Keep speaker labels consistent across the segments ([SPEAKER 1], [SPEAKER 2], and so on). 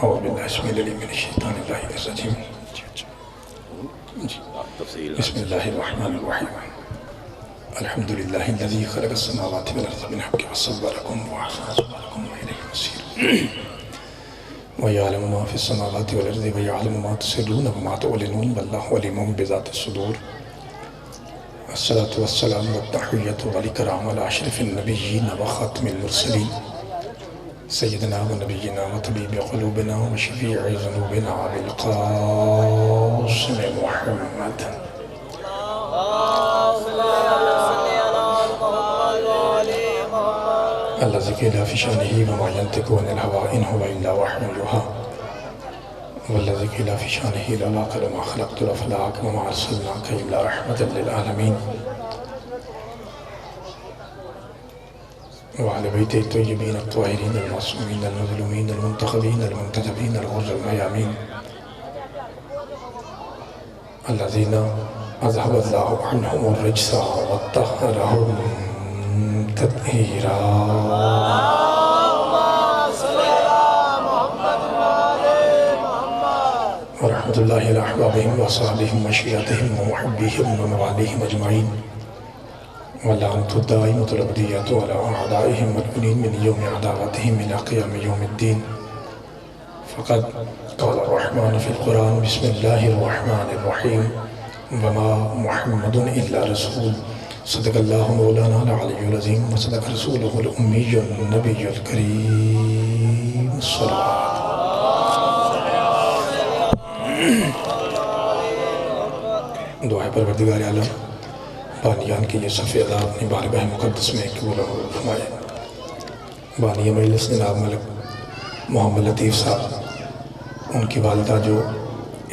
[SPEAKER 1] اعوذ باللہ السمیع العلیم من الشیطان الرجیم بسم اللہ الرحمن الرحیم الحمد للہ الذی خلق السماوات والارض بالحق وصورکم واحسن صورکم والیہ المصیر وَيَعْلَمُ مَا فِي السَّمَاوَاتِ وَالْأَرْضِ وَيَعْلَمُ مَا تُسِرُّونَ وَمَا تُعْلِنُونَ وَاللَّهُ عَلِيمٌ بِذَاتِ الصُّدُورِ الصلاة والسلام والتحية والإكرام على أشرف النبيين وخاتم المرسلين سيدنا ونبينا وطبيب قلوبنا وشفيع ذنوبنا أبي القاسم محمد الذي لا في شأنه وما ينطق عن الهوى إن هو إلا وحي يوحى والذي لا في شأنه لولا ما خلقت الأفلاك وما أرسلناك إلا رحمة للعالمين وعلى بيت الطيبين الطاهرين المعصومين المظلومين المنتخبين المنتجبين الغر الميامين الذين أذهب الله عنهم الرجس وطهرهم تطهيرا ورحمة الله إلى أحبابهم وأصحابهم وشيعتهم ومحبيهم ومواليهم أجمعين واللعنة الدائمة الأبدية على أعدائهم والمؤمنين من يوم عداوتهم إلى قيام يوم الدين فقد قال الرحمن في القرآن بسم الله الرحمن الرحيم وما محمد إلا رسول صدق الله مولانا العلي العظيم وصدق رسوله الأمي النبي الكريم الصلاة دعائے پروردگار عالم بانیان کی یہ صفحہ ادا اپنی بارگاہ مقدس میں قبول فرمائے۔ بانی مجلس جناب ملک محمد لطیف صاحب، ان کی والدہ جو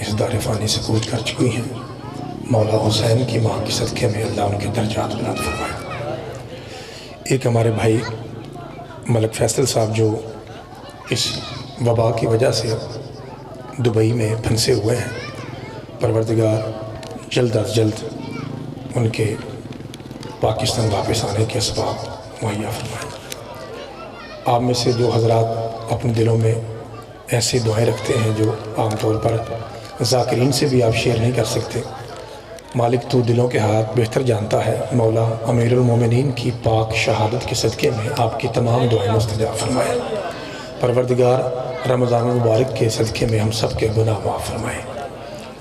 [SPEAKER 1] اس دار فانی سے کوچ کر چکی ہیں، مولا حسین کی ماں کی صدقے میں اللہ ان کے درجات بلند فرمائے۔ ایک ہمارے بھائی ملک فیصل صاحب جو اس وبا کی وجہ سے دبئی میں پھنسے ہوئے ہیں، پروردگار جلد از جلد ان کے پاکستان واپس آنے کے اسباب مہیا فرمائیں۔ آپ میں سے جو حضرات اپنے دلوں میں ایسی دعائیں رکھتے ہیں جو عام طور پر ذاکرین سے بھی آپ شیئر نہیں کر سکتے، مالک تو دلوں کے ہاتھ بہتر جانتا ہے، مولا امیر المومنین کی پاک شہادت کے صدقے میں آپ کی تمام دعائیں مستجاب فرمائیں۔ پروردگار رمضان المبارک کے صدقے میں ہم سب کے گناہ معاف فرمائیں۔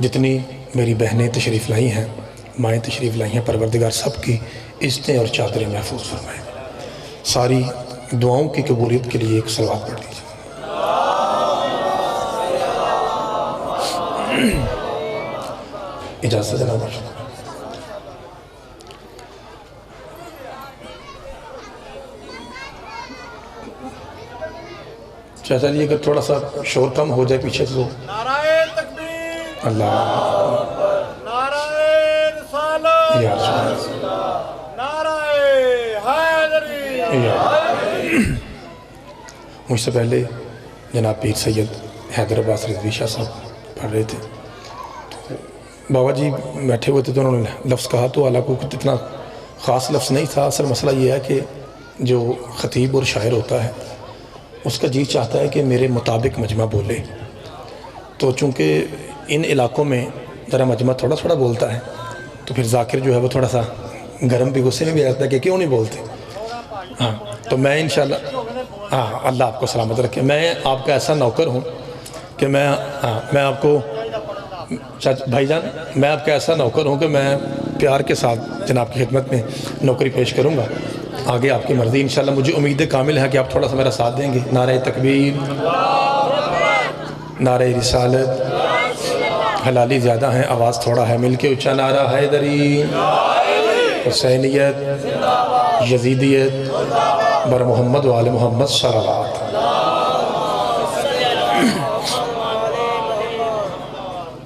[SPEAKER 1] جتنی میری بہنیں تشریف لائی ہیں، مائیں تشریف لائی ہیں، پروردگار سب کی عزتیں اور چادریں محفوظ فرمائیں۔ ساری دعاؤں کی قبولیت کے لیے ایک صلوات پڑھ دیجیے۔ اجازت جناب۔ چاچا جی اگر تھوڑا سا شور کم ہو جائے پیچھے تو
[SPEAKER 2] نعرہ تکبیر،
[SPEAKER 1] اللہ
[SPEAKER 2] نعرہ رسالت،
[SPEAKER 1] یا رسول
[SPEAKER 2] نعرہ حیدری۔
[SPEAKER 1] مجھ سے پہلے جناب پیر سید حیدر عباس رضوی شاہ صاحب پڑھ رہے تھے، بابا جی بیٹھے ہوئے تھے تو انہوں نے لفظ کہا تو حالانکہ اتنا خاص لفظ نہیں تھا۔ اصل مسئلہ یہ ہے کہ جو خطیب اور شاعر ہوتا ہے اس کا جی چاہتا ہے کہ میرے مطابق مجمع بولے، تو چونکہ ان علاقوں میں ذرا مجمع تھوڑا تھوڑا بولتا ہے تو پھر ذاکر جو ہے وہ تھوڑا سا گرم بھی غصے میں بھی رہتا ہے کہ کیوں نہیں بولتے۔ ہاں تو میں انشاءاللہ اللہ آپ کو سلامت رکھے، میں آپ کا ایسا نوکر ہوں کہ میں آپ کو بھائی جان، میں آپ کا ایسا نوکر ہوں کہ میں پیار کے ساتھ جناب کی خدمت میں نوکری پیش کروں گا، آگے آپ کی مرضی انشاءاللہ۔ مجھے امید کامل ہے کہ آپ تھوڑا سا میرا ساتھ دیں گے۔ نعرہ تکبیر، نعرہ رسالت، حلالی زیادہ ہیں آواز تھوڑا ہے، مل کے اچھا نعرہ حیدری، حسینیت، یزیدیت، بر محمد و آل محمد صلوات۔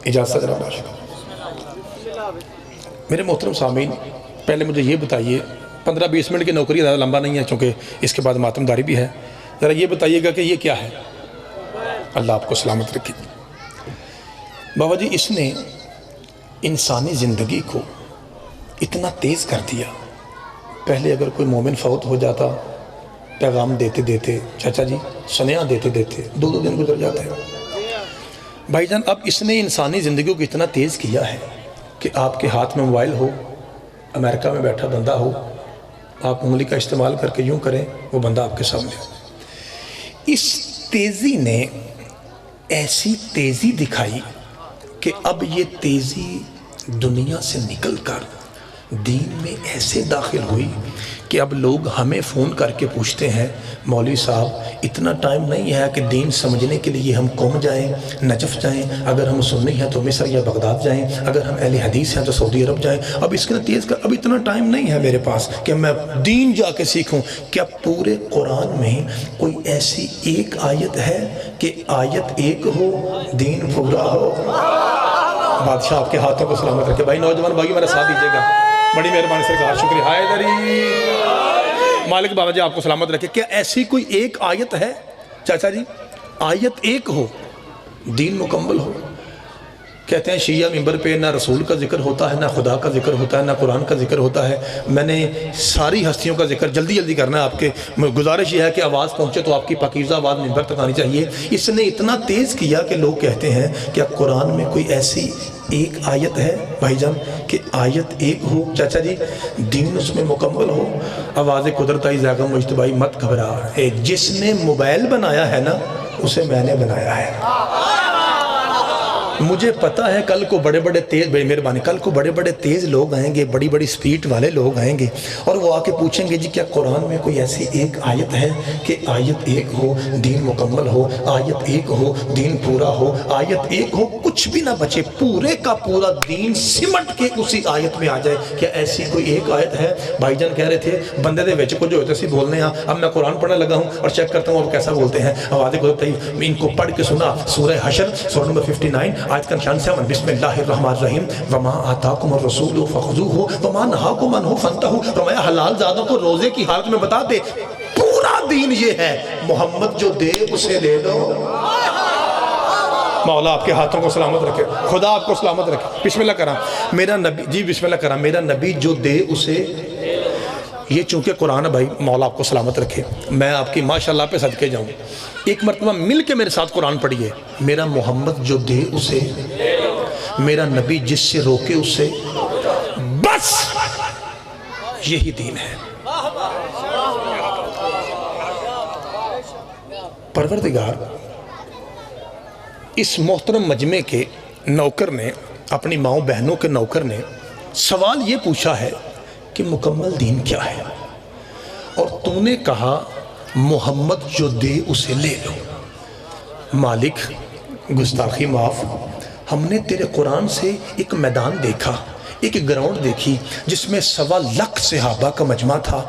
[SPEAKER 1] اجازت جناب۔ میرے محترم سامعین، پہلے مجھے یہ بتائیے، 15-20 منٹ کی نوکری زیادہ لمبا نہیں ہے چونکہ اس کے بعد ماتم داری بھی ہے، ذرا یہ بتائیے گا کہ یہ کیا ہے؟ اللہ آپ کو سلامت رکھے۔ بابا جی اس نے انسانی زندگی کو اتنا تیز کر دیا، پہلے اگر کوئی مومن فوت ہو جاتا پیغام دیتے دیتے چاچا جی سنیاں دیتے دیتے 2 دن گزر جاتے ہیں بھائی جان۔ اب اس نے انسانی زندگیوں کو اتنا تیز کیا ہے کہ آپ کے ہاتھ میں موبائل ہو، امریکہ میں بیٹھا بندہ ہو، آپ انگلی کا استعمال کر کے یوں کریں وہ بندہ آپ کے سامنے ہو۔ اس تیزی نے ایسی تیزی دکھائی کہ اب یہ تیزی دنیا سے نکل کر دین میں ایسے داخل ہوئی کہ اب لوگ ہمیں فون کر کے پوچھتے ہیں مولوی صاحب اتنا ٹائم نہیں ہے کہ دین سمجھنے کے لیے ہم قوم جائیں، نجف جائیں، اگر ہم سنی ہیں تو مصر یا بغداد جائیں، اگر ہم اہل حدیث ہیں تو سعودی عرب جائیں، اب اس کے تیز کر اب اتنا ٹائم نہیں ہے میرے پاس کہ میں دین جا کے سیکھوں۔ کیا پورے قرآن میں کوئی ایسی ایک آیت ہے کہ آیت ایک ہو دین پورا ہو؟ بادشاہ آپ کے ہاتھوں کو سلامت رکھے۔ بھائی نوجوان بھائی میرا ساتھ دیجیے گا، بڑی مہربانی سرکار، شکریہ۔ حیدری مالک بابا جی آپ کو سلامت رکھے۔ کیا ایسی کوئی ایک آیت ہے چاچا جی آیت ایک ہو دین مکمل ہو؟ کہتے ہیں شیعہ ممبر پہ نہ رسول کا ذکر ہوتا ہے، نہ خدا کا ذکر ہوتا ہے، نہ قرآن کا ذکر ہوتا ہے۔ میں نے ساری ہستیوں کا ذکر جلدی کرنا ہے، آپ کے گزارش یہ ہے کہ آواز پہنچے تو آپ کی پاکیزہ آواز ممبر تک آنی چاہیے۔ اس نے اتنا تیز کیا کہ لوگ کہتے ہیں کیا قرآن میں کوئی ایسی ایک آیت ہے بھائی جان کہ آیت ایک ہو چاچا جی دین اس میں مکمل ہو؟ آواز قدرت آئی زیغہ مجتبائی مت گھبرا، جس نے موبائل بنایا ہے نا اسے میں نے بنایا ہے۔ مجھے پتا ہے کل کو بڑے بڑے تیز، بڑی مہربانی، کل کو بڑے بڑے تیز لوگ آئیں گے، بڑی بڑی سپیڈ والے لوگ آئیں گے اور وہ آ کے پوچھیں گے جی کیا قرآن میں کوئی ایسی ایک آیت ہے کہ آیت ایک ہو دین مکمل ہو، آیت ایک ہو دین پورا ہو، آیت ایک ہو کچھ بھی نہ بچے، پورے کا پورا دین سمٹ کے اسی آیت میں آ جائے؟ کیا ایسی کوئی ایک آیت ہے؟ بھائی جان کہہ رہے تھے بندے دے ویچ کو جو ہوتے سی بولنے ہیں، اب میں قرآن پڑھنے لگا ہوں اور چیک کرتا ہوں اب کیسا بولتے ہیں۔ آواز قدرت آئی ان کو پڑھ کے سنا، سورہ حشر سورہ نمبر 59 آیت کا نشان 7، بسم اللہ الرحمن الرحیم، وما آتاکم الرسول فخذوہ وما نہاکم عنہ فانتہوا۔ فرمایا حلال زادوں کو روزے کی حالت میں بتا دے، پورا دین یہ ہے، محمد جو دے اسے لے لو۔ مولا آپ کے ہاتھوں کو سلامت رکھے، خدا آپ کو سلامت رکھے۔ بسم اللہ کرام میرا نبی، جی بسم اللہ کرام، میرا نبی جو دے اسے، یہ چونکہ قرآن ہے بھائی، مولا آپ کو سلامت رکھے۔ میں آپ کی ماشاءاللہ پہ صدقے جاؤں، ایک مرتبہ مل کے میرے ساتھ قرآن پڑھیے۔ میرا محمد جو دے اسے، میرا نبی جس سے روکے اسے، بس یہی دین ہے۔ پروردگار اس محترم مجمع کے نوکر نے، اپنی ماؤں بہنوں کے نوکر نے سوال یہ پوچھا ہے کہ مکمل دین کیا ہے، اور تو نے کہا محمد جو دے اسے لے لو۔ مالک گستاخی معاف، ہم نے تیرے قرآن سے ایک میدان دیکھا، ایک گراؤنڈ دیکھی جس میں 1.25 لاکھ صحابہ کا مجمع تھا،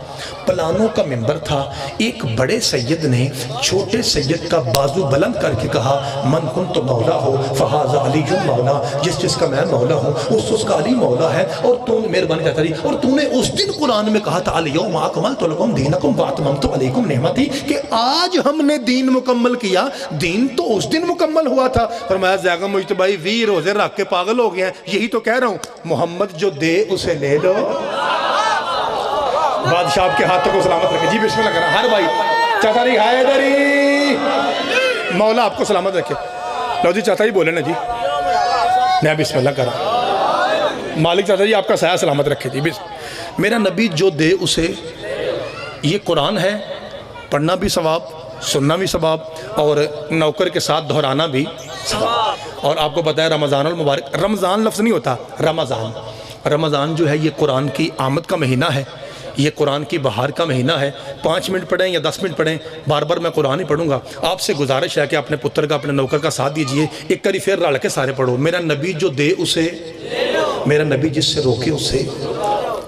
[SPEAKER 1] پلانوں کا ممبر تھا۔ ایک بڑے سید نے چھوٹے سید کا بازو بلند کر کے کہا من کنت مولا ہو فہذا علی مولا، جس کا میں مولا ہوں اس کا علی مولا ہے۔ اور تو نے مہربانی چاہتا رہی، اور تو نے اس دن قرآن میں کہا تھا الیوم اکملت لکم دینکم واتممت علیکم نعمتی، کہ آج ہم نے دین مکمل کیا۔ دین تو اس دن مکمل ہوا تھا۔ فرمایا زیغہ مجتبائی 20 روزے رکھ کے پاگل ہو گئے ہیں، یہی تو کہہ رہا ہوں، محمد جو دے اسے لے لو۔ بادشاہ آپ کے ہاتھوں کو سلامت رکھے۔ جی بسم اللہ کرنا ہر بھائی چاچا جی حیدری، مولا آپ کو سلامت رکھے۔ لو جی چاچا جی بولے نا جی، میں بسم اللہ کرا۔ مالک چاچا جی آپ کا سایہ سلامت رکھے۔ جی میرا نبی جو دے اسے، یہ قرآن ہے، پڑھنا بھی ثواب، سننا بھی ثواب، اور نوکر کے ساتھ دہرانا بھی ثواب۔ اور آپ کو پتہ ہے رمضان المبارک، رمضان لفظ نہیں ہوتا، رمضان جو ہے یہ قرآن کی آمد کا مہینہ ہے، یہ قرآن کی بہار کا مہینہ ہے۔ 5 منٹ پڑھیں یا 10 منٹ پڑھیں، بار بار میں قرآن ہی پڑھوں گا۔ آپ سے گزارش ہے کہ اپنے پتر کا، اپنے نوکر کا ساتھ دیجئے، ایک کری پھر رل کے سارے پڑھو۔ میرا نبی جو دے اسے، میرا نبی جس سے روکے اسے۔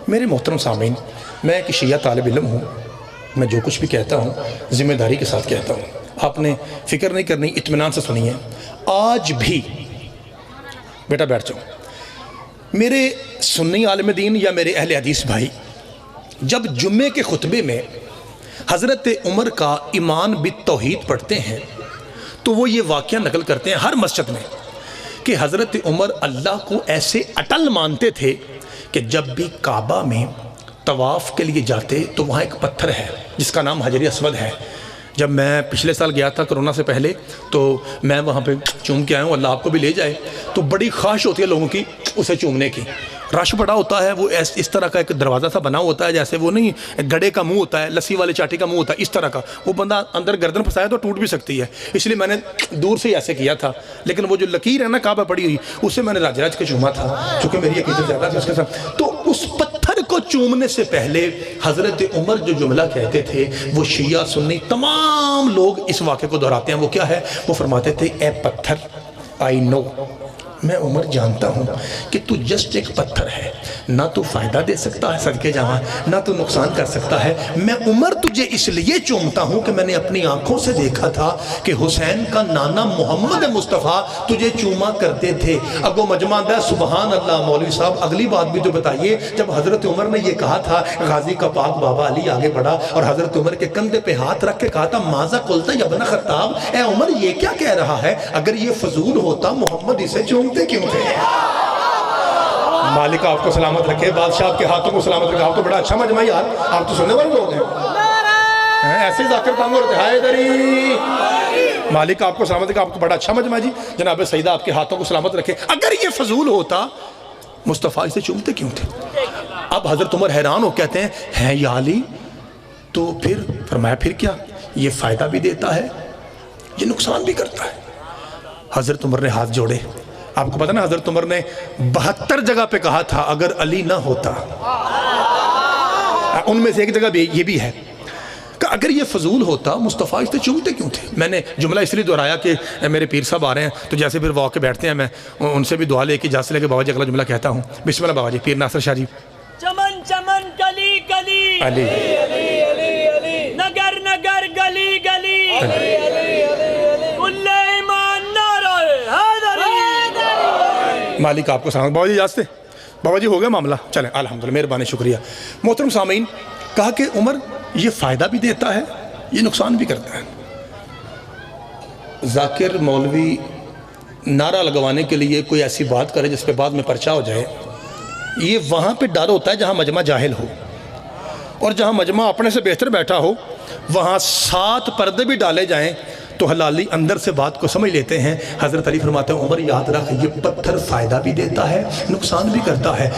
[SPEAKER 1] میرے محترم سامعین، میں ایک شیعہ طالب علم ہوں، میں جو کچھ بھی کہتا ہوں ذمہ داری کے ساتھ کہتا ہوں، آپ نے فکر نہیں کرنی، اطمینان سے سنیے۔ آج بھی بیٹا بیٹھ جاؤ، میرے سنی عالم دین یا میرے اہل حدیث بھائی جب جمعے کے خطبے میں حضرت عمر کا ایمان بالتوحید پڑھتے ہیں تو وہ یہ واقعہ نقل کرتے ہیں ہر مسجد میں کہ حضرت عمر اللہ کو ایسے اٹل مانتے تھے کہ جب بھی کعبہ میں طواف کے لیے جاتے تو وہاں ایک پتھر ہے جس کا نام حجر اسود ہے. جب میں پچھلے سال گیا تھا کرونا سے پہلے تو میں وہاں پہ چوم کے آیا ہوں, اللہ آپ کو بھی لے جائے. تو بڑی خواہش ہوتی ہے لوگوں کی اسے چومنے کی. رش بڑا ہوتا ہے, وہ اس طرح کا ایک دروازہ سا بنا ہوتا ہے جیسے وہ نہیں گڑے کا منہ ہوتا ہے, لسی والے چاٹی کا منہ ہوتا ہے, اس طرح کا. وہ بندہ اندر گردن پھنسایا تو ٹوٹ بھی سکتی ہے, اس لیے میں نے دور سے ایسے کیا تھا. لیکن وہ جو لکیر ہے نا کعبہ پڑی ہوئی, اسے میں نے راج راج کے چوما تھا چونکہ میری عقیدت زیادہ تھی اس کے ساتھ. تو اس پتھر کو چومنے سے پہلے حضرت عمر جو جملہ کہتے تھے وہ شیعہ سنی تمام لوگ اس واقعے کو دہراتے ہیں. وہ کیا ہے؟ وہ فرماتے تھے اے پتھر, آئی نو, میں عمر جانتا ہوں کہ تو جسٹ ایک پتھر ہے, نہ تو فائدہ دے سکتا ہے صدقے جہاں, نہ تو نقصان کر سکتا ہے. میں عمر تجھے اس لیے چومتا ہوں کہ میں نے اپنی آنکھوں سے دیکھا تھا کہ حسین کا نانا محمد مصطفیٰ تجھے چوما کرتے تھے. اگو مجمع دے سبحان اللہ. مولوی صاحب اگلی بات بھی تو بتائیے, جب حضرت عمر نے یہ کہا تھا, غازی کا پاک بابا علی آگے بڑھا اور حضرت عمر کے کندھے پہ ہاتھ رکھ کے کہا تھا ماذا قلت یا ابن خطاب, اے عمر یہ کیا کہہ رہا ہے؟ اگر یہ فضول ہوتا محمد اسے چومتے کیوں تھے؟ مالک آپ کو سلامت رکھے, بادشاہ آپ کے ہاتھوں کو سلامت رکھے. آپ تو بڑا اچھا مجمع یار, آپ تو سننے والے لوگ ہیں, ایسے ذاکر تانگو رہتے ہائے دری. مالک آپ کو سلامت رکھے, آپ کو بڑا اچھا مجمع جی. جناب سیدہ آپ کے ہاتھوں کو سلامت رکھے. اگر یہ فضول ہوتا مصطفیٰ اسے چومتے کیوں تھے؟ اب حضرت عمر حیران ہو کہتے ہیں یا علی, تو پھر فرمایا پھر کیا؟ یہ فائدہ بھی دیتا ہے, یہ نقصان بھی کرتا ہے. حضرت عمر نے ہاتھ جوڑے. آپ کو پتہ نا حضرت عمر نے 72 جگہ پہ کہا تھا اگر علی نہ ہوتا. ان میں سے ایک جگہ بھی یہ بھی ہے کہ اگر یہ فضول ہوتا مصطفیٰ اس سے چومتے کیوں تھے. میں نے جملہ اس لیے دہرایا کہ میرے پیر صاحب آ رہے ہیں تو جیسے پھر وہ آ کے بیٹھتے ہیں, میں ان سے بھی دعا لے کے اجازت لے کے بابا جی اگلا جملہ کہتا ہوں. بسم اللہ بابا جی. پیر ناصر شاہ جی.
[SPEAKER 3] چمن چمن گلی گلی
[SPEAKER 1] علی
[SPEAKER 3] نگر نگر گلی گلی کل ایمان نعرہ حیدری.
[SPEAKER 1] مالک آپ کو سلامت. بابا جی اجازت ہے؟ بابا جی ہو گیا معاملہ, چلیں الحمدللہ, مہربانی, شکریہ. محترم سامعین, کہا کہ عمر یہ فائدہ بھی دیتا ہے, یہ نقصان بھی کرتا ہے. ذاکر مولوی نعرہ لگوانے کے لیے کوئی ایسی بات کرے جس پہ بعد میں پرچہ ہو جائے, یہ وہاں پہ ڈر ہوتا ہے جہاں مجمع جاہل ہو, اور جہاں مجمع اپنے سے بہتر بیٹھا ہو وہاں 7 پردے بھی ڈالے جائیں تو حلالی اندر سے بات کو سمجھ لیتے ہیں. حضرت علی فرماتے ہیں عمر یاد رکھ یہ پتھر فائدہ بھی دیتا ہے نقصان بھی کرتا ہے.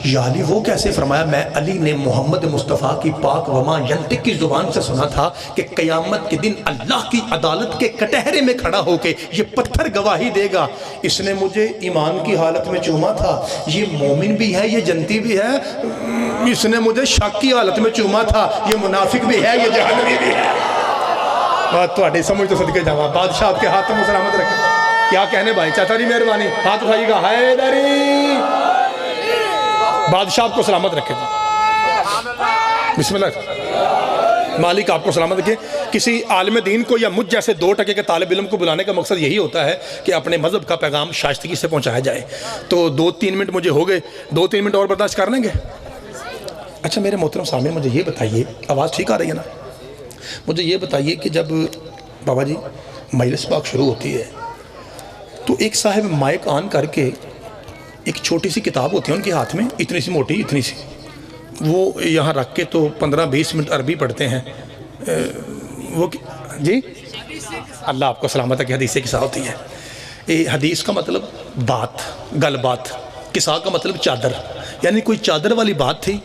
[SPEAKER 1] یا علی وہ کیسے؟ فرمایا میں علی نے محمد مصطفیٰ کی پاک وما ینطق کی زبان سے سنا تھا کہ قیامت کے دن اللہ کی عدالت کے کٹہرے میں کھڑا ہو کے یہ پتھر گواہی دے گا, اس نے مجھے ایمان کی حالت میں چوما تھا, یہ مومن بھی ہے, یہ جنتی بھی ہے, اس نے مجھے شک کی حالت میں چوما تھا, یہ منافق بھی ہے, یہ جہنمی بھی ہے. بات تو اٹھے سمجھ تو صدقے جاواں. بادشاہ آپ کے ہاتھوں میں سلامت رکھے. کیا کہنے بھائی, چاچا جی مہربانی, ہاتھ اٹھائیے گا. حیدری. بادشاہ آپ کو سلامت رکھے. بسم اللہ. مالک آپ کو سلامت رکھے. کسی عالم دین کو یا مجھ جیسے 2 ٹکے کے طالب علم کو بلانے کا مقصد یہی ہوتا ہے کہ اپنے مذہب کا پیغام شائستگی سے پہنچایا جائے. تو 2-3 منٹ مجھے ہو گئے, 2-3 منٹ اور برداشت کر لیں گے؟ اچھا میرے محترم سامنے, مجھے یہ بتائیے, آواز ٹھیک آ رہی ہے نا؟ مجھے یہ بتائیے کہ جب بابا جی مجلس پاک شروع ہوتی ہے تو ایک صاحب مائک آن کر کے ایک چھوٹی سی کتاب ہوتی ہے ان کے ہاتھ میں, اتنی سی موٹی, اتنی سی, وہ یہاں رکھ کے تو 15-20 منٹ عربی پڑھتے ہیں. وہ جی اللہ آپ کو سلامت ہے کہ حدیث قصہ ہوتی ہے. حدیث کا مطلب بات, گل بات, قصہ کا مطلب چادر, یعنی کوئی چادر والی بات تھی.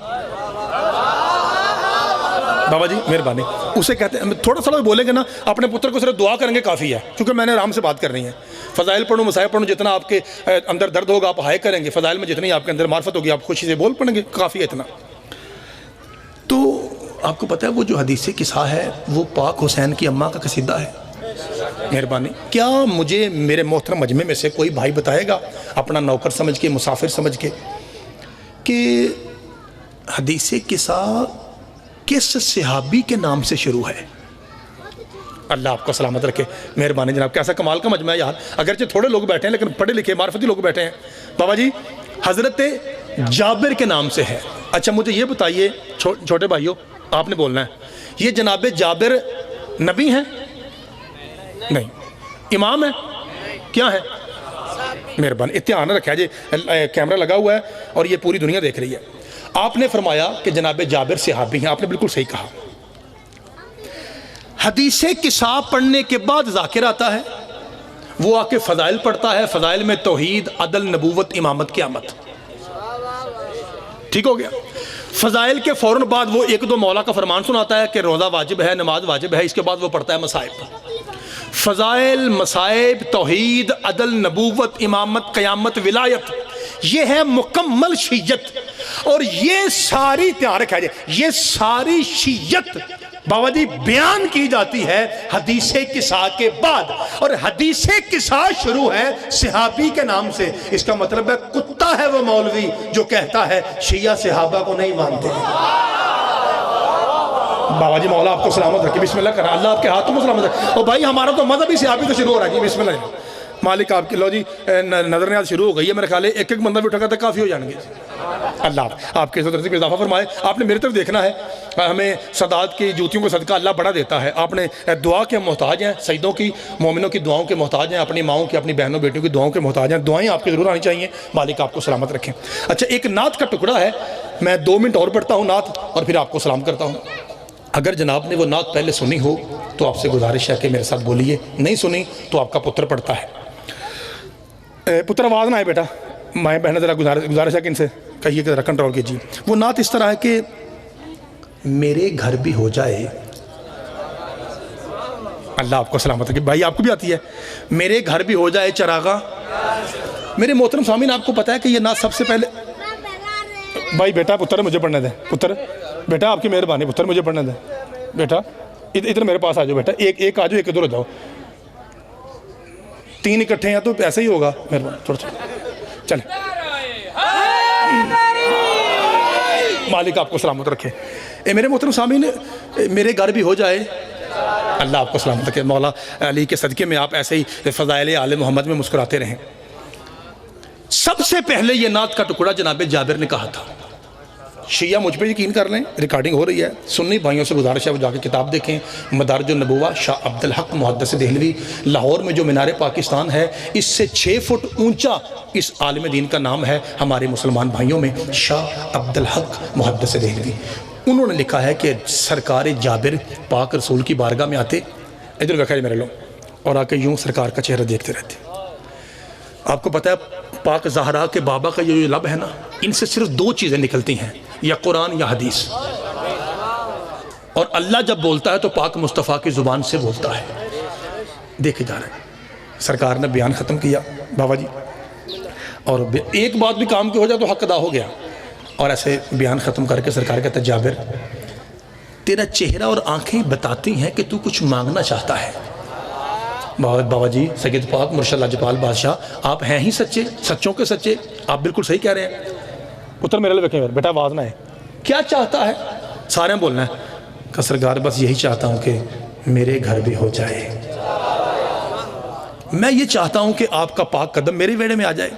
[SPEAKER 1] بابا جی مہربانی, اسے کہتے ہیں تھوڑا سا بولیں گے نا, اپنے پتر کو صرف دعا کریں گے کافی ہے, کیونکہ میں نے آرام سے بات کرنی ہے. فضائل پڑھو, مسائل پڑھو, جتنا آپ کے اندر درد ہوگا آپ ہائے کریں گے, فضائل میں جتنی آپ کے اندر معرفت ہوگی آپ خوشی سے بول پڑیں گے, کافی ہے اتنا. تو آپ کو پتہ ہے وہ جو حدیث قصہ ہے وہ پاک حسین کی اماں کا قصیدہ ہے. مہربانی, کیا مجھے میرے محترم مجمع میں سے کوئی بھائی بتائے گا اپنا نوکر سمجھ کے, مسافر سمجھ کے, کہ حدیث قصہ کس صحابی کے نام سے شروع ہے؟ اللہ آپ کو سلامت رکھے. مہربانی جناب, کیسا کمال کا مجمع ہے یار. اگرچہ تھوڑے لوگ بیٹھے ہیں لیکن پڑھے لکھے معرفتی لوگ بیٹھے ہیں. بابا جی حضرت جابر کے نام سے ہے. اچھا مجھے یہ بتائیے چھوٹے بھائیوں, آپ نے بولنا ہے, یہ جناب جابر نبی ہیں؟ نہیں. امام ہیں؟ کیا ہے؟ مہربانی اتحان رکھا جی, کیمرہ لگا ہوا ہے اور یہ پوری دنیا دیکھ رہی ہے. آپ نے فرمایا کہ جناب جابر صحابی ہیں، آپ نے بالکل صحیح کہا۔ حدیث قصہ پڑھنے کے بعد ذاکر آتا ہے، وہ آ کے فضائل پڑھتا ہے، فضائل میں توحید، عدل، نبوت، امامت، قیامت، ٹھیک ہو گیا۔ فضائل کے فوراً بعد وہ ایک دو مولا کا فرمان سناتا ہے کہ روزہ واجب ہے، نماز واجب ہے، اس کے بعد وہ پڑھتا ہے مصائب۔ فضائل، مصائب، توحید، عدل، نبوت، امامت، قیامت، ولایت، یہ ہے مکمل شیعت۔ اور یہ ساری دھیان رکھا جائے، یہ ساری شیعت بابا جی بیان کی جاتی ہے حدیث قصہ کے بعد، اور حدیث قصہ شروع ہے صحابی کے نام سے۔ اس کا مطلب ہے کتا ہے وہ مولوی جو کہتا ہے شیعہ صحابہ کو نہیں مانتے۔ بابا جی مولا آپ کو سلامت رکھے، بسم اللہ کرنا، اللہ آپ کے ہاتھوں میں سلامت رکھے۔ اور بھائی ہمارا تو مذہبی صحابی تو شروع ہو رہا ہے جی، بسم اللہ مالک آپ کی، لو جی نظر نیاز شروع ہو گئی ہے، میرے خیال ہے ایک ایک بندہ بھی اٹھا کرتا کافی ہو جائیں گے۔ اللہ آپ کے عزت رضی میں اضافہ فرمائے۔ آپ نے میری طرف دیکھنا ہے، ہمیں سادات کی جوتیوں کا صدقہ اللہ بڑا دیتا ہے۔ آپ نے دعا کے محتاج ہیں، سجدوں کی، مومنوں کی دعاؤں کے محتاج ہیں، اپنی ماؤں کی، اپنی بہنوں بیٹیوں کی دعاؤں کے محتاج ہیں۔ دعائیں آپ کی ضرور آنی چاہیے، مالک آپ کو سلامت رکھیں۔ اچھا ایک نعت کا ٹکڑا ہے، میں 2 منٹ اور پڑھتا ہوں نعت اور پھر آپ کو سلام کرتا ہوں۔ اگر جناب نے وہ نعت پہلے سنی ہو تو آپ سے گزارش ہے کہ میرے ساتھ بولیے، نہیں سنی تو آپ کا پتر پڑھتا ہے۔ پتر آواز نہ آئے بیٹا، مائیں بہنیں ذرا گزارش ہے کہ ان سے کہیے کہ ذرا کنٹرول کیجیے۔ وہ نعت اس طرح ہے کہ میرے گھر بھی ہو جائے، اللہ آپ کو سلامت رکھے، بھائی آپ کو بھی آتی ہے، میرے گھر بھی ہو جائے چراغاں۔ میرے محترم سامعین آپ کو پتا ہے کہ یہ نعت سب سے پہلے، بھائی بیٹا پتر مجھے پڑھنے دیں، پتر بیٹا آپ کی مہربانی، پتر مجھے پڑھنے دیں بیٹا، ادھر میرے پاس آ جاؤ بیٹا، ایک آ جاؤ، ایک ادھر ہو جاؤ، 3 اکٹھے ہیں تو ایسا ہی ہوگا، مہربانی تھوڑا تھوڑا چلیں۔ مالک آپ کو سلامت رکھے۔ میرے محترم سامعین، میرے گھر بھی ہو جائے، اللہ آپ کو سلامت رکھے، مولا علی کے صدقے میں آپ ایسے ہی فضائل آل محمد میں مسکراتے رہیں۔ سب سے پہلے یہ نعت کا ٹکڑا جناب جابر نے کہا تھا۔ شیعہ مجھ پہ یقین کر لیں، ریکارڈنگ ہو رہی ہے، سنی بھائیوں سے گزارش ہے وہ جا کے کتاب دیکھیں، مدارج النبوہ، شاہ عبدالحق محدث دہلوی، لاہور میں جو مینار پاکستان ہے اس سے 6 فٹ اونچا اس عالم دین کا نام ہے ہمارے مسلمان بھائیوں میں، شاہ عبدالحق محدث دہلوی۔ انہوں نے لکھا ہے کہ سرکار جابر پاک رسول کی بارگاہ میں آتے، ادھر دیکھا میرے لوگ، اور آ کے یوں سرکار کا چہرہ دیکھتے رہتے۔ آپ کو پتہ ہے پاک زہرا کے بابا کا یہ لب ہے نا، ان سے صرف 2 چیزیں نکلتی ہیں، یا قرآن یا حدیث، اور اللہ جب بولتا ہے تو پاک مصطفیٰ کی زبان سے بولتا ہے۔ دیکھے جا رہے ہیں سرکار نے بیان ختم کیا بابا جی، اور ایک بات بھی کام کی ہو جائے تو حق ادا ہو گیا، اور ایسے بیان ختم کر کے سرکار کہتا ہے جابر تیرا چہرہ اور آنکھیں بتاتی ہیں کہ تو کچھ مانگنا چاہتا ہے۔ بابا جی سید پاک مرشد لاجپال بادشاہ آپ ہیں ہی سچے، سچوں کے سچے، آپ بالکل صحیح کہہ رہے ہیں۔ پتر میرے لئے بیٹھیں، بیٹا آواز نہ ہے، کیا چاہتا ہے؟ سارے بولنا ہے کہ سرکار بس یہی چاہتا ہوں کہ میرے گھر بھی ہو جائے، میں یہ چاہتا ہوں کہ آپ کا پاک قدم میرے ویڑے میں آ جائے۔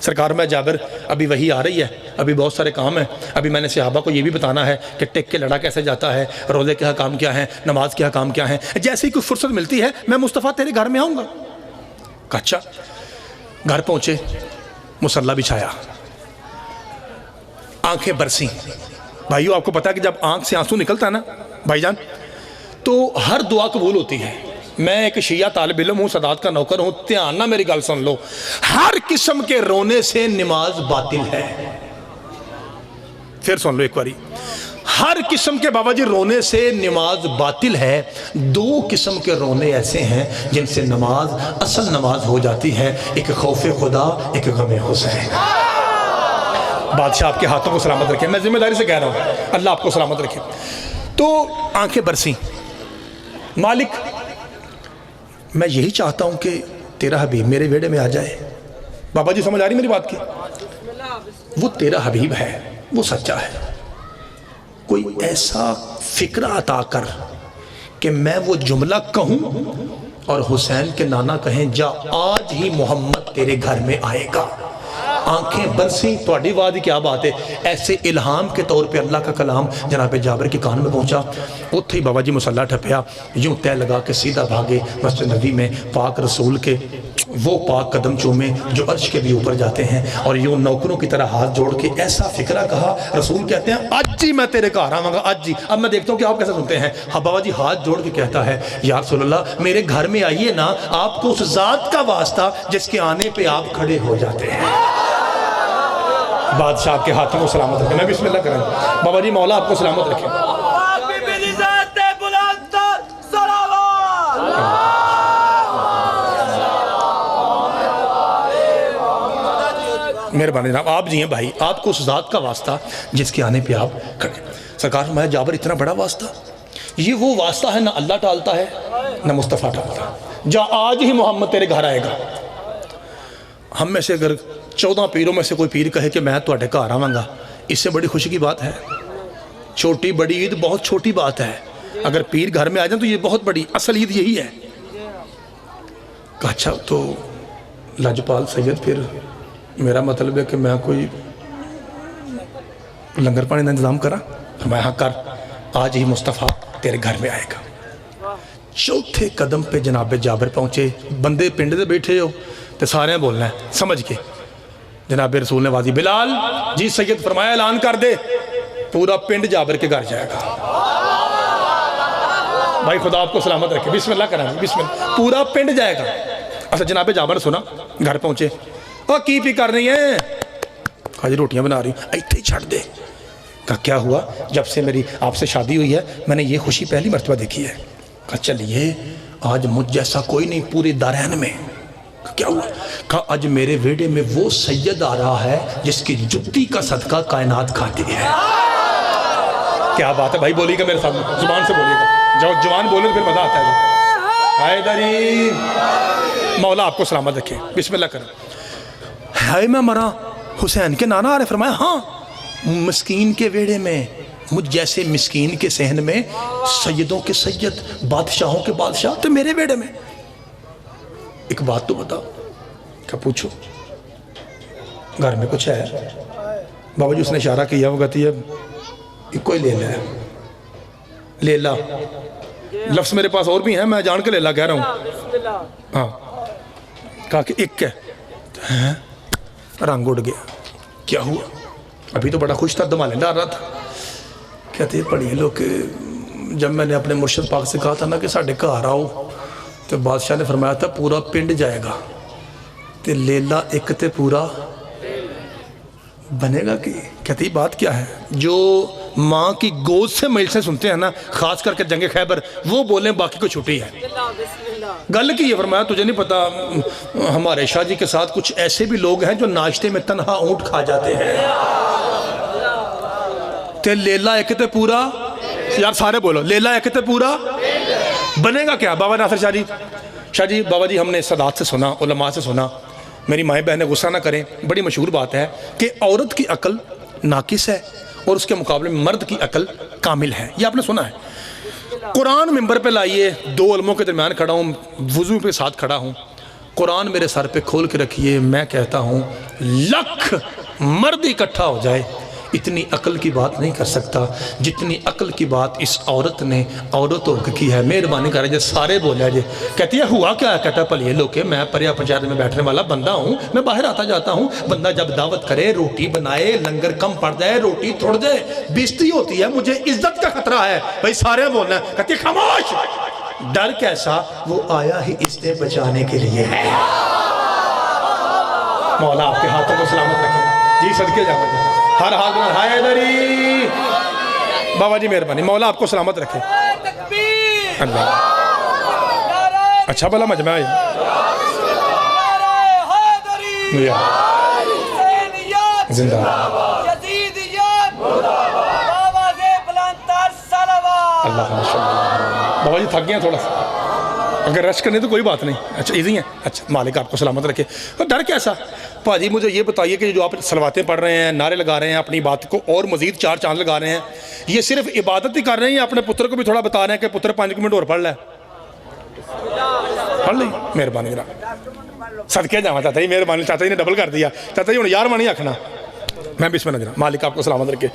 [SPEAKER 1] سرکار میں جابر ابھی وہی آ رہی ہے، ابھی بہت سارے کام ہیں، ابھی میں نے صحابہ کو یہ بھی بتانا ہے کہ ٹیک کے لڑا کیسے جاتا ہے، روزے کے حکام کیا ہیں، نماز کے حکام کیا ہیں۔ جیسے ہی کوئی فرصت ملتی ہے میں مصطفیٰ تیرے گھر میں آؤں گا۔ اچھا گھر پہنچے، مصلی بچھایا، آنکھیں برسیں۔ بھائیو آپ کو پتا ہے کہ جب آنکھ سے آنسو نکلتا ہے نا بھائی جان تو ہر دعا قبول ہوتی ہے۔ میں ایک شیعہ طالب علم ہوں، سادات کا نوکر ہوں، دھیان نہ میری گل سن لو، ہر قسم کے رونے سے نماز باطل ہے۔ پھر سن لو ایک باری، ہر قسم کے بابا جی رونے سے نماز باطل ہے۔ 2 قسم کے رونے ایسے ہیں جن سے نماز اصل نماز ہو جاتی ہے، ایک خوف خدا، ایک غم حسین۔ بادشاہ آپ کے ہاتھوں کو سلامت رکھے، میں ذمہ داری سے کہہ رہا ہوں، اللہ آپ کو سلامت رکھے۔ تو آنکھیں برسیں، مالک میں یہی چاہتا ہوں کہ تیرا حبیب میرے ویڑے میں آ جائے۔ بابا جی سمجھ آ رہی میری بات کی؟ وہ تیرا حبیب ہے، وہ سچا ہے، کوئی ایسا فکرہ عطا کر کہ میں وہ جملہ کہوں اور حسین کے نانا کہیں جا آج ہی محمد تیرے گھر میں آئے گا۔ آنکھیں برسیں، تواڈی وعدی کیا بات ہے، ایسے الہام کے طور پہ اللہ کا کلام جناب جابر کے کان میں پہنچا۔ اتھے بابا جی مصلی ٹھپیا، یوں تہ لگا کے سیدھا بھاگے مسجد نبی میں، پاک رسول کے وہ پاک قدم چومے جو عرش کے بھی اوپر جاتے ہیں، اور یوں نوکروں کی طرح ہاتھ جوڑ کے ایسا فکرہ کہا. رسول کہتے ہیں آج ہی میں تیرے گھر آواں گا، آج ہی. اب میں دیکھتا ہوں کہ آپ کیسے سنتے ہیں. بابا جی ہاتھ جوڑ کے کہتا ہے یا رسول اللہ میرے گھر میں آئیے نا، آپ کو اس ذات کا واسطہ جس کے آنے پہ آپ کھڑے ہو جاتے ہیں. بادشاہ آپ کے ہاتھوں کو سلامت رکھے. میں بسم اللہ کریں. بابا جی مولا آپ کو سلامت رکھے. مہربانی جناب، آپ جی ہیں بھائی، آپ کو اس ذات کا واسطہ جس کے آنے پہ آپ کھڑے. سرکار فرمایا جابر اتنا بڑا واسطہ، یہ وہ واسطہ ہے نہ اللہ ٹالتا ہے نہ مصطفیٰ ٹالتا ہے. جا آج ہی محمد تیرے گھر آئے گا. ہم میں سے اگر 14 پیروں میں سے کوئی پیر کہے کہ میں تواڈے گھر آواں گا، اس سے بڑی خوشی کی بات ہے. چھوٹی بڑی عید بہت چھوٹی بات ہے. اگر پیر گھر میں آ جائیں تو یہ بہت بڑی، اصل عید یہی ہے. کہا اچھا تو لاجپال سید پھر میرا مطلب ہے کہ میں کوئی لنگر پانی کا انتظام کرا. میں ہاں کر، آج ہی مصطفیٰ تیرے گھر میں آئے گا. چوتھے قدم پہ جناب جابر پہنچے. بندے پنڈ دے بیٹھے ہو تو سارے بولنا ہے سمجھ کے. جناب رسول نے واضح بلال جی سید فرمایا اعلان کر دے، پورا پنڈ جابر کے گھر جائے گا. بھائی خدا آپ کو سلامت رکھے. بسم اللہ کریں، بسم اللہ. پورا پنڈ جائے گا. اچھا جناب جابر سنا، گھر پہنچے. وہ کی پی کر رہی ہیں؟ کہا جی روٹیاں بنا رہی ہوں. ایتھے ہی چھڑ دے. کہا کیا ہوا؟ جب سے میری آپ سے شادی ہوئی ہے میں نے یہ خوشی پہلی مرتبہ دیکھی ہے. کہا چلیے آج مجھ جیسا کوئی نہیں پورے دارین میں. کیا ہوا؟ کہا آج میرے ویڑے میں وہ سید آ رہا ہے جس کی جتی کا صدقہ کائنات کھاتی ہے. کیا بات ہے بھائی، بولیے گا میرے ساتھ، زبان سے بولیے گا. جب جوان بولے تو پھر مزہ آتا ہے. حیدری مولا آپ کو سلامت رکھے. بسم اللہ کریں. ہے میں مرا حسین کے نانا آ رہے. فرمایا ہاں، مسکین کے ویڑے میں، مجھ جیسے مسکین کے صحن میں، سیدوں کے سید، بادشاہوں کے بادشاہ تو میرے ویڑے میں. ایک بات تو بتاؤ. کیا پوچھو؟ گھر میں کچھ ہے؟ بابا جی اس نے اشارہ کیا، وہ کہتی ہے کوئی لیلا ہے. لیلا لفظ میرے پاس اور بھی ہیں، میں جان کے لیلا کہہ رہا ہوں. ہاں کہا کہ ایک ہے. رنگ اڑ گیا. کیا ہوا؟ ابھی تو بڑا خوش تھا، دمالے ڈال رہا تھا. کہتے ہیں پڑھیے لوگ کہ جب میں نے اپنے مرشد پاک سے کہا تھا نا کہ ساڑھے گھر آؤ، تو بادشاہ نے فرمایا تھا پورا پنڈ جائے گا. تے لیلا ایک تے پورا بنے گا. کہ کہتی بات کیا ہے؟ جو ماں کی گود سے مجلسیں سنتے ہیں نا، خاص کر کے جنگ خیبر، وہ بولیں باقی کو چھٹی ہے. گل کی یہ فرمایا تجھے نہیں پتا ہمارے شاہ جی کے ساتھ کچھ ایسے بھی لوگ ہیں جو ناشتے میں تنہا اونٹ کھا جاتے ہیں. تے لیلا ایک تے پورا، یار سارے بولو لیلا ایک تے پورا بنے گا. کیا بابا ناصر شاہ جی بابا جی ہم نے سادات سے سنا، علماء سے سنا، میری مائیں بہنیں غصہ نہ کریں، بڑی مشہور بات ہے کہ عورت کی عقل ناقص ہے اور اس کے مقابلے میں مرد کی عقل کامل ہے. یہ آپ نے سنا ہے. قرآن ممبر پہ لائیے، 2 علموں کے درمیان کھڑا ہوں، وضو پہ ساتھ کھڑا ہوں، قرآن میرے سر پہ کھول کے رکھیے. میں کہتا ہوں لاکھ مرد اکٹھا ہو جائے اتنی عقل کی بات نہیں کر سکتا جتنی عقل کی بات اس عورت نے عورتوں کی ہے. مہربانی کر رہے سارے بولے جی. کہتی ہے ہوا کیا ہے؟ کہتا پلیے لو کہ میں پریا پنچایت میں بیٹھنے والا بندہ ہوں، میں باہر آتا جاتا ہوں. بندہ جب دعوت کرے، روٹی بنائے، لنگر کم پڑ جائے، روٹی تھوڑ جائے، بیزتی ہوتی ہے، مجھے عزت کا خطرہ ہے. بھائی سارے بولنا ہے. کہتی ہے خاموش. ڈر کیسا؟ وہ آیا ہی اس نے بچانے کے لیے ہے. مولا آپ کے ہاتھوں کو سلامت رکھے. جی صدقے جاؤ ہر حال میں. حیدری بابا جی مہربانی. مولا آپ کو سلامت رکھے. اللہ اچھا بھلا مجمع ہے. زندہ اللہ بابا جی تھک گئے ہیں تھوڑا سا، اگر رش کرنے تو کوئی بات نہیں. اچھا ایزی ہیں. اچھا مالک آپ کو سلامت رکھے. اور ڈر کیسا؟ پاجی مجھے یہ بتائیے کہ جو آپ صلواتیں پڑھ رہے ہیں، نعرے لگا رہے ہیں، اپنی بات کو اور مزید 4 چاند لگا رہے ہیں، یہ صرف عبادت ہی کر رہے ہیں یا اپنے پتر کو بھی تھوڑا بتا رہے ہیں کہ پتر 5 منٹ اور پڑھ لے؟ پڑھ لیں. مہربانی جناب صدقے جاواں چاچا جی. مہربانی چاچا جی نے ڈبل کر دیا. چاچا جی ہوں یار مانی آکھنا. میں بسم اللہ جناب. مالک آپ کو سلامت رکھے.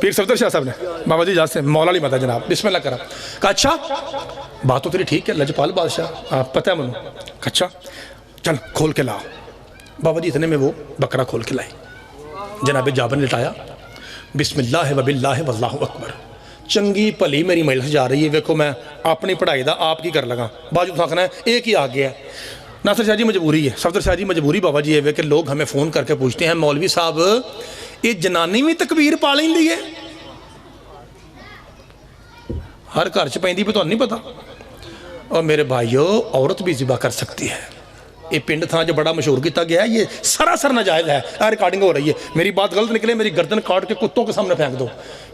[SPEAKER 1] پیر صفدر شاہ صاحب نے بابا جی جاز سے مولا علی مدہ جناب بسم اللہ کرا. کہا اچھا بات تو تیری ٹھیک ہے لجپال بادشاہ، پتہ ہے منو. اچھا چل کھول کے لا. بابا جی اتنے میں وہ بکرا کھول کے لائے. جناب جابر نے لٹایا, بسم اللہ و باللہ واللہ اکبر. چنگی پلی میری مجلس جا رہی ہے, ویکھو میں اپنی پڑھائی دا آپ کی کر لگا, باجو تھکنا ہے ایک ہی آ گیا ہے. ناصر شاہ جی مجبوری ہے, صفدر شاہ جی مجبوری بابا جی ہے کہ لوگ ہمیں فون کر کے پوچھتے ہیں مولوی صاحب یہ جنانی بھی تکبیر پا لیندی ہے, ہر گھر چ پیندی پہ تو نہیں پتا. اور میرے بھائیو عورت بھی ذبح کر سکتی ہے. یہ پنڈ تھا جو بڑا مشہور کیتا گیا ہے, یہ سراسر ناجائز ہے. ریکارڈنگ ہو رہی ہے, میری بات غلط نکلے میری گردن کاٹ کے کتوں کے سامنے پھینک دو.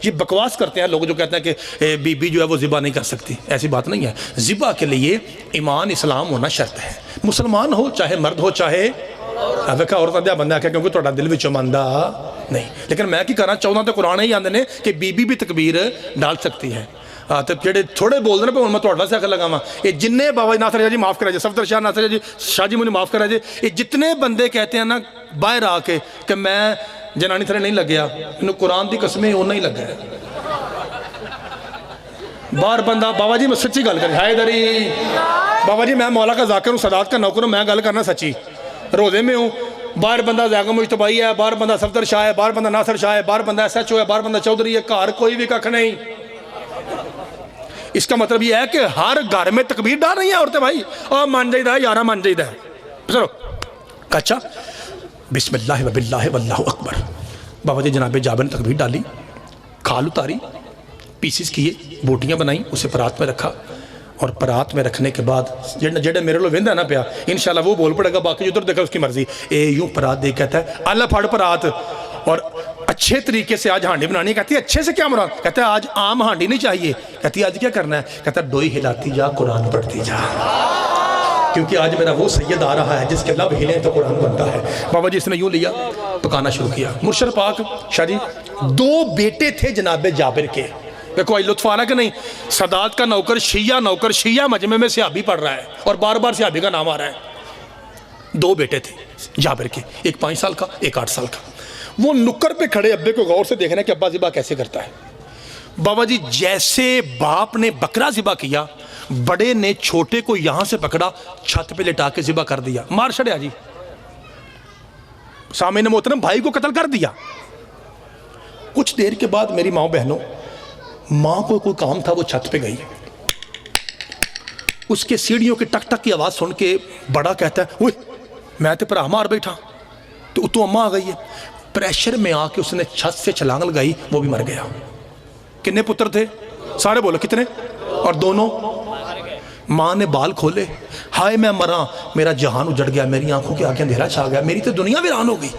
[SPEAKER 1] یہ بکواس کرتے ہیں لوگ جو کہتے ہیں کہ بی بی جو ہے وہ ذبح نہیں کر سکتی. ایسی بات نہیں ہے. ذبح کے لیے ایمان اسلام ہونا شرط ہے. مسلمان ہو چاہے مرد ہو چاہے ویکھا عورت دیا بندہ ہے کیونکہ تھوڑا دل وچوں ماندا نہیں. لیکن میں کی کرنا 14 تے قرآن ہی آندے نے کہ بی بی بھی تکبیر ڈال سکتی ہے. تو جڑے تھوڑے بول دے پہ میں تھوڑا سے آخر لگا یہ جننے بابا ناصر شاہ جی معاف کرا جائے, صفدر شاہ ناصر شاہ جی مجھے معاف کرا جائے, یہ جتنے بندے کہتے ہیں نا باہر آ کے کہ میں جنانی تھرے نہیں لگیا, انہوں قرآن دی قسمیں وہ نہیں لگا ہے. باہر بندہ بابا جی میں سچی گل کر ہائے دری بابا جی میں مولا کا ذاکر ہوں, سادات کا نوکر ہوں, میں گل کرنا سچی روزے میں ہوں. باہر بندہ زیادہ مجتبائی ہے, باہر بندہ صفدر شاہ ہے, باہر بندہ ناصر شاہ ہے, باہر بندہ ایس ایچ او ہے, باہر بندہ چودھری ہے, گھر کوئی بھی ککھ نہیں. اس کا مطلب یہ ہے کہ ہر گھر میں تکبیر ڈال رہی ہیں عورتیں بھائی, اور مان جائیدہ ہے یارہ مان جائیدہ ہے. چلو کچھا بسم اللہ و باللہ واللہ اکبر. بابا جی جناب جابر نے تکبیر ڈالی, کھال اتاری, پیسز کیے, بوٹیاں بنائیں, اسے پرات میں رکھا. اور پرات میں رکھنے کے بعد جڑے میرے لوگ ویندہ نا پیا انشاءاللہ وہ بول پڑے گا, باقی ادھر دیکھا اس کی مرضی. یوں پرات دے کہتا ہے اللہ پھڑ پرات, اور اچھے طریقے سے آج ہانڈی بنانی ہے. کہتی ہے اچھے سے کیا مراد؟ کہتا ہے آج عام ہانڈی نہیں چاہیے. کہتی ہے آج کیا کرنا ہے؟ کہتا ہے ڈوئی ہلاتی جا قرآن پڑھتی جا, کیونکہ آج میرا وہ سید آ رہا ہے جس کے لب ہلیں تو قرآن بنتا ہے. بابا جی اس نے یوں لیا, پکانا شروع کیا. مرشد پاک شاہ جی 2 بیٹے تھے جناب جابر کے. دیکھو آئی لطف آ رہا کہ نہیں, سادات کا نوکر, شیعہ مجمع میں صحابی پڑھ رہا ہے اور بار بار صحابی کا نام آ رہا ہے. 2 بیٹے تھے جابر کے, ایک 5 سال کا, ایک 8 سال کا. وہ نکر پہ کھڑے ابے کو غور سے دیکھنا کہ ابا ذبح کیسے کرتا ہے. بابا جی جیسے باپ نے بکرا ذبح کیا, بڑے نے چھوٹے کو یہاں سے پکڑا, چھت پہ لٹا کے ذبح کر دیا, مار چھڑیا جی. سامعین محترم بھائی کو قتل کر دیا. کچھ دیر کے بعد میری ماں بہنوں, ماں کو کوئی کام تھا, وہ چھت پہ گئی. اس کے سیڑھیوں کی ٹک ٹک کی آواز سن کے بڑا کہتا ہے اوئے میں تے پر مار بیٹھا, تو اماں آ گئی ہے. پریشر میں آ کے اس نے چھت سے چھلانگ لگائی, وہ بھی مر گیا. کتنے پتر تھے؟ سارے بولو کتنے؟ اور دونوں. ماں نے بال کھولے, ہائے میں مراں, میرا جہان اجڑ گیا, میری آنکھوں کے آگے اندھیرا چھا گیا, میری تو دنیا ویران ہو گئی.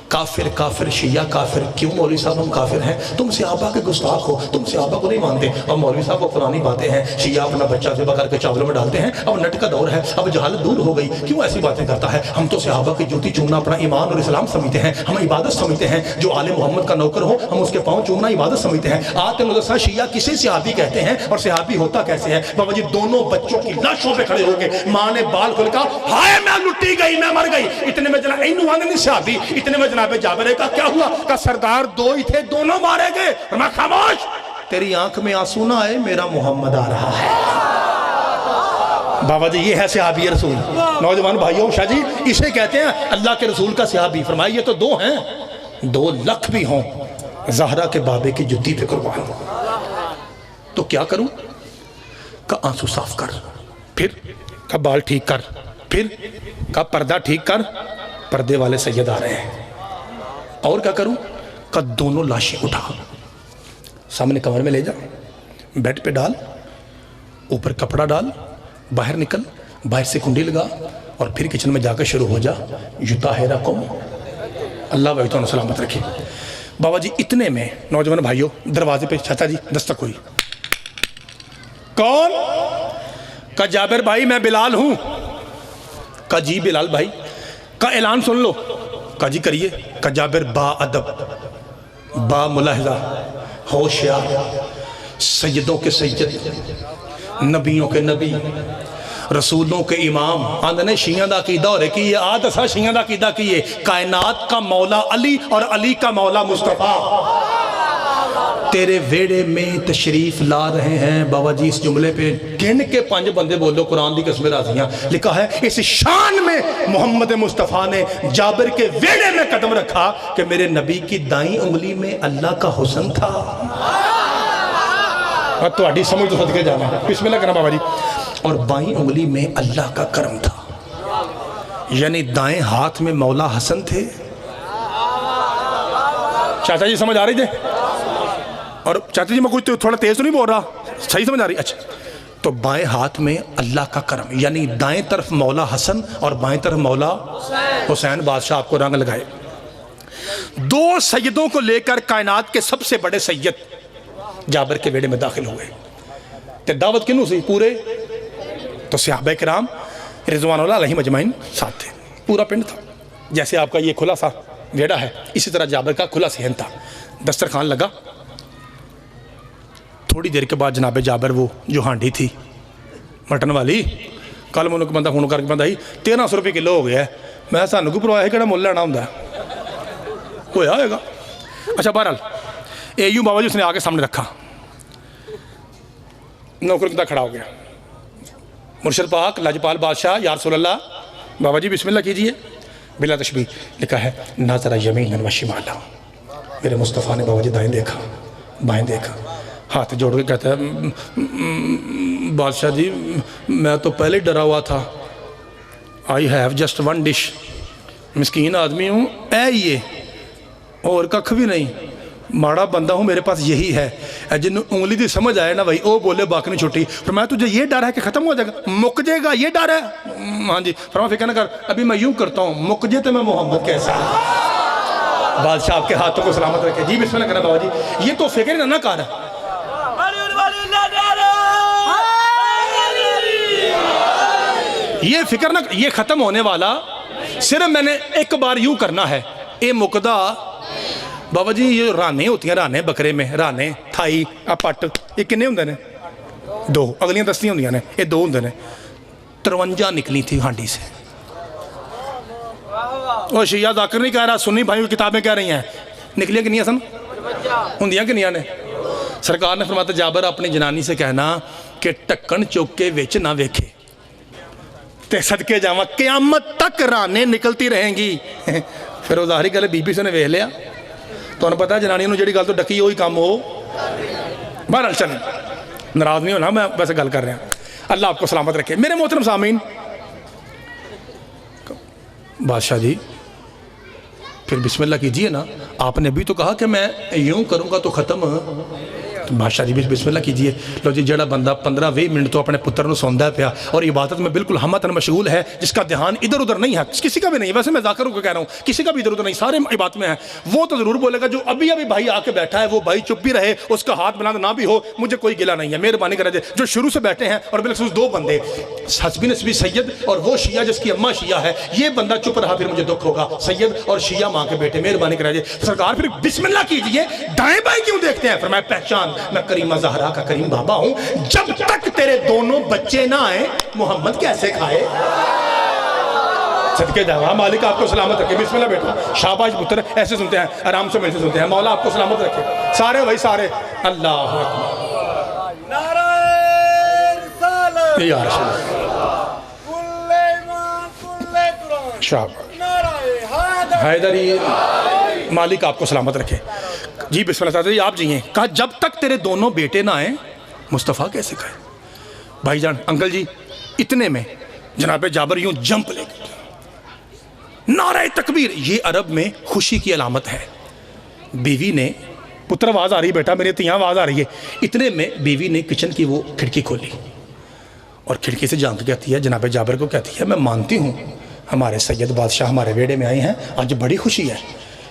[SPEAKER 1] کافر کافر شیعہ کافر. کیوں مولوی صاحب ہم کافر ہیں؟ تم صحابہ کے گستاخ ہو, تم صحابہ کو نہیں مانتے. اور مولوی صاحب وہ پرانی باتیں ہیں, شیعہ اپنا بچہ ذبح کر کے چاولوں میں ڈالتے ہیں. اب نٹ کا دور ہے, اب جہالت دور ہو گئی, کیوں ایسی باتیں کرتا ہے؟ ہم تو صحابہ کی جوتی چومنا اپنا ایمان اور اسلام سمجھتے ہیں, ہم عبادت سمجھتے ہیں. جو آل محمد کا نوکر ہو ہم اس کے پاؤں چومنا عبادت سمجھتے ہیں. آتے مدرسہ شیعہ کسی صحابی کہتے ہیں, اور صحابی ہوتا کیسے ہے؟ بابا جی دونوں بچوں کی لاشوں پہ کھڑے ہو گئے. ماں نے بال کھول کہا ہائے میں لٹی گئی, میں مر گئی. اتنے میں جناب اینو آنے نہیں صحابی, اتنے میں جناب جابر کا کیا ہوا؟ کہ سردار 2 ہی تھے, دونوں مارے گئے. اور میں خاموش, تیری آنکھ میں آنسو نہ آئے, میرا محمد آ رہا ہے. بابا جی یہ ہے صحابی رسول. نوجوان بھائیوں شاہ جی اسے کہتے ہیں اللہ کے رسول کا صحابی. فرمائیے تو 2 ہیں, 2 لکھ بھی ہوں, زہرا کے بابے کی جتی پہ قربان. تو کیا کروں؟ کہ آنسو صاف کر, پھر کہ بال ٹھیک کر, پھر کہ پردہ ٹھیک کر, پردے والے سید آ رہے ہیں. اور کیا کروں؟ کہ دونوں لاشیں اٹھا, سامنے کمر میں لے جا, بیڈ پہ ڈال, اوپر کپڑا ڈال, باہر نکل, باہر سے کنڈی لگا, اور پھر کچن میں جا کر شروع ہو جا یطہرکم اللہ وعیتون سلامت رکھے. بابا جی اتنے میں نوجوان بھائیوں دروازے پہ چاچا جی دستک ہوئی. کون؟ کہ جابر بھائی میں بلال ہوں. کہ جی بلال بھائی. کہ اعلان سن لو. کہ جی کریے. کہ جابر با ادب, با ملاحظہ, ہوشیار, سیدوں کے سید, نبیوں کے نبی, رسولوں کے امام. آندھنے شیعہ دا عقیدہ ہو رہے کی یہ آدھ ایسا شیعہ دا عقیدہ کی یہ کائنات کا مولا علی اور علی کا مولا مصطفیٰ. تیرے ویڑے میں تشریف لا رہے ہیں. بابا جی اس جملے پہ گن کے 5 بندے بولو قرآن دی قسمیں راضیاں. لکھا ہے اس شان میں محمد مصطفیٰ نے جابر کے ویڑے میں قدم رکھا کہ میرے نبی کی دائیں انگلی میں اللہ کا حسن تھا. تو اڈی سمجھ تو صدقے جانا. بسم اللہ کرنا بابا جی. اور بائیں انگلی میں اللہ کا کرم تھا, یعنی دائیں ہاتھ میں مولا حسن تھے. چاچا جی سمجھ آ رہی تھے؟ اور چاچا جی میں کچھ تھوڑا تیز تو نہیں بول رہا, صحیح سمجھ آ رہی؟ اچھا. تو بائیں ہاتھ میں اللہ کا کرم, یعنی دائیں طرف مولا حسن اور بائیں طرف مولا حسین. بادشاہ آپ کو رنگ لگائے. 2 سیدوں کو لے کر کائنات کے سب سے بڑے سید جابر کے بیڑے میں داخل ہوئے. تے دعوت کنوں سی؟ پورے. تو صحابہ کرام رضوان اللہ علیہم اجمعین ساتھ تھے, پورا پنڈ تھا. جیسے آپ کا یہ کھلا سا ویڑا ہے, اسی طرح جابر کا کھلا صحن تھا. دسترخوان لگا. تھوڑی دیر کے بعد جناب جابر وہ جو ہانڈی تھی مٹن والی, کل میں بندہ فون کر کے بندہ ہی 1300 روپے کلو ہو گیا ہے. میں سانو کو پرواہ ہے کہ مول لینا ہوں ہویا ہوئے گا. اچھا بہرحال ایوں بابا جی اس نے آ کے سامنے رکھا. نوکر کتا کھڑا ہو گیا. مرشد پاک لاجپال بادشاہ یا رسول اللہ. بابا جی بسم اللہ کیجئے بلا تشبیہ. لکھا ہے ناظر یمیناً و شمالا. میرے مصطفیٰ نے بابا جی دائیں دیکھا بائیں دیکھا, ہاتھ جوڑ کے کہتا ہے بادشاہ جی میں تو پہلے ڈرا ہوا تھا. I have just 1 dish. مسکین آدمی ہوں اے یہ اور ککھ بھی نہیں, ماڑا بندہ ہوں, میرے پاس یہی ہے. جن انگلی دی سمجھ آئے نا بھائی او بولے باقی نہیں چھوٹی. فرمایا تجھے یہ ڈر ہے کہ ختم ہو جائے گا, مک جائے گا, یہ ڈر ہے؟ ہاں جی. فرمایا فکر نہ کر, ابھی میں یوں کرتا ہوں, مک جائے تو میں محمد کیسا. بادشاہ آپ کے ہاتھوں کو سلامت رکھے. جی بسم اللہ کرنا بابا جی. یہ تو فکر نہ کر, یہ فکر نہ, یہ ختم ہونے والا صرف میں نے ایک بار یوں کرنا ہے. اے مقدہ بابا جی یہ رانے ہوتی ہیں, رانے بکرے میں, رانے تھائی پٹ, یہ کنے ہوندے نے؟ 2. اگلیاں دستیاں ہوندیاں نے, یہ 2 ہوندے نے. 53 نکلی تھی ہانڈی سے. وہ شیعہ ذاکر نہیں کہہ رہا, سنی بھائیوں کی کتابیں کہہ رہی ہیں. نکلیاں کنیاں سن ہوندیاں کنیاں نے. سرکار نے فرمایا جابر اپنی جنانی سے کہنا کہ ٹکن چوک کے وچ نہ ویکھے تے صدقے جاواں, قیامت تک رانے نکلتی رہیں گی. پھر وہ ظاہری گل بی بی سے نے ویکھ لیا. تو انہوں پتا جنانی نے جڑی گل تو ڈکی وہی کام ہو. بہرحال چلیں, ناراض نہیں ہونا, میں ویسے گل کر رہا ہوں. اللہ آپ کو سلامت رکھے. میرے محترم سامعین, بادشاہ جی پھر بسم اللہ کیجئے نا. آپ نے بھی تو کہا کہ میں یوں کروں گا تو ختم. بادشاہ جی بسم اللہ کیجئے. لو جی جڑا بندہ 15-20 منٹ تو اپنے پتر نو سوندا پیا اور عبادت میں بالکل ہمتن مشغول ہے, جس کا دھیان ادھر ادھر نہیں ہے, کسی کا بھی نہیں, ویسے میں ذاکروں کو کہہ رہا ہوں, کسی کا بھی ادھر ادھر نہیں, سارے عبادت میں ہیں, وہ تو ضرور بولے گا. جو ابھی بھائی آ کے بیٹھا ہے وہ بھائی چپ بھی رہے, اس کا ہاتھ بلند نہ بھی ہو, مجھے کوئی گلہ نہیں ہے, مہربانی کر دے. جو شروع سے بیٹھے ہیں اور بالخصوص 2 بندے, حسبی نسبی سید اور وہ شیعہ جس کی اماں شیعہ ہے, یہ بندہ چپ رہا پھر مجھے دکھ ہوگا. سید اور شیعہ ماں کے بیٹے, مہربانی کر دے. سرکار پھر بسم اللہ کیجئے, دائیں بائیں کیوں دیکھتے ہیں؟ فرمایا پہچان میں کریمہ زہرا کا کریم بابا ہوں, جب تک تیرے دونوں بچے نہ آئیں محمد کیسے کھائے. صدقے جاواں, مالک آپ کو سلامت رکھے. بسم اللہ بیٹا, شاباش پتر, ایسے سنتے ہیں, آرام سے مل سے سنتے ہیں. مولا آپ کو سلامت رکھے. سارے بھائی سارے, اللہ اکبر.
[SPEAKER 2] نعرہ رسالت,
[SPEAKER 1] یا رسول اللہ,
[SPEAKER 2] کل ایمان کل قرآن,
[SPEAKER 1] شاباش.
[SPEAKER 2] نعرہ
[SPEAKER 1] حیدری, مالک آپ کو سلامت رکھے. جی بسم اللہ تعالیٰ, آپ جیئیں. کہا جب تک تیرے دونوں بیٹے نہ آئیں مصطفیٰ کیسے کھائے. بھائی جان, انکل جی, اتنے میں جناب جابر یوں جمپ لے گئے. نعرہ تکبیر, یہ عرب میں خوشی کی علامت ہے. بیوی نے, پتر آواز آ رہی بیٹا میری تیاں آواز آ رہی ہے. اتنے میں بیوی نے کچن کی وہ کھڑکی کھولی اور کھڑکی سے جان کے کہتی ہے, جناب جابر کو کہتی ہے, میں مانتی ہوں ہمارے سید بادشاہ ہمارے بیڑے میں آئے ہیں, آج بڑی خوشی ہے,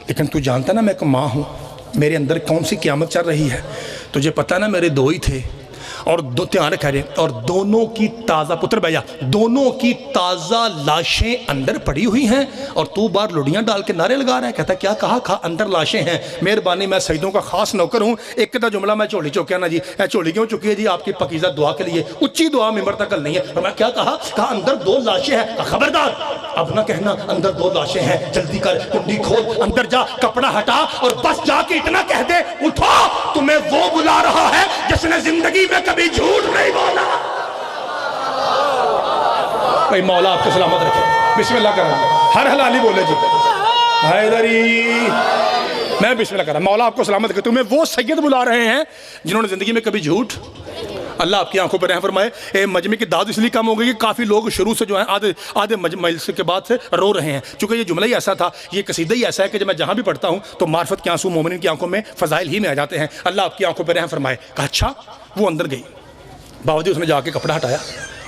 [SPEAKER 1] لیکن تو جانتا نا میں ایک ماں ہوں, میرے اندر کون سی قیامت چل رہی ہے. تجھے پتہ نا میرے 2 ہی تھے,
[SPEAKER 4] اور دھیان رکھا جائے، اور دونوں کی تازہ پتر بھیا دونوں کی تازہ لاشیں اندر پڑی ہوئی ہیں، اور تو باہر لڑیاں ڈال کے نعرے لگا رہا ہے۔ کہتا کیا کہا؟ کہا اندر لاشیں ہیں، مہربانی میں سجدوں کا خاص نوکر ہوں، ایک دا جملہ میں چولی چوکیا نا جی، چولی کیوں چکی ہے جی؟ آپ کی پاکیزہ دعا کے لیے، اچھی دعا ممبر تک نہیں ہے۔ اور میں کیا کہا؟ کہا اندر 2 لاشیں ہیں۔ خبردار اب نہ کہنا اندر 2 لاشیں ہیں، جلدی کر کنڈی کھول، اندر جا، کپڑا ہٹا، اور بس جا کے اتنا کہہ دے اٹھو تمہیں وہ بلا رہا ہے جس نے زندگی میں کبھی جھوٹ نہیں بولا۔ بھائی مولا آپ کو سلامت رکھے، بسم اللہ کرنا، ہر حلالی بولے جی حیدری، میں بسم اللہ کر رہا ہوں، مولا آپ کو سلامت رکھے، تمہیں وہ سید بلا رہے ہیں جنہوں نے زندگی میں کبھی جھوٹ، اللہ آپ کی آنکھوں پر رحم فرمائے۔ مجمع کی داد اس لیے کم ہو گئی کہ کافی لوگ شروع سے جو ہیں آدھے مجلس کے بعد سے رو رہے ہیں، چونکہ یہ جملہ ہی ایسا تھا، یہ قصیدہ ہی ایسا ہے کہ جب میں جہاں بھی پڑھتا ہوں تو معرفت کے آنسو مومنین کی آنکھوں میں فضائل ہی میں آ جاتے ہیں۔ اللہ آپ کی آنکھوں پر رحم فرمائے۔ کہا اچھا، وہ اندر گئی، باوجود اس نے جا کے کپڑا ہٹایا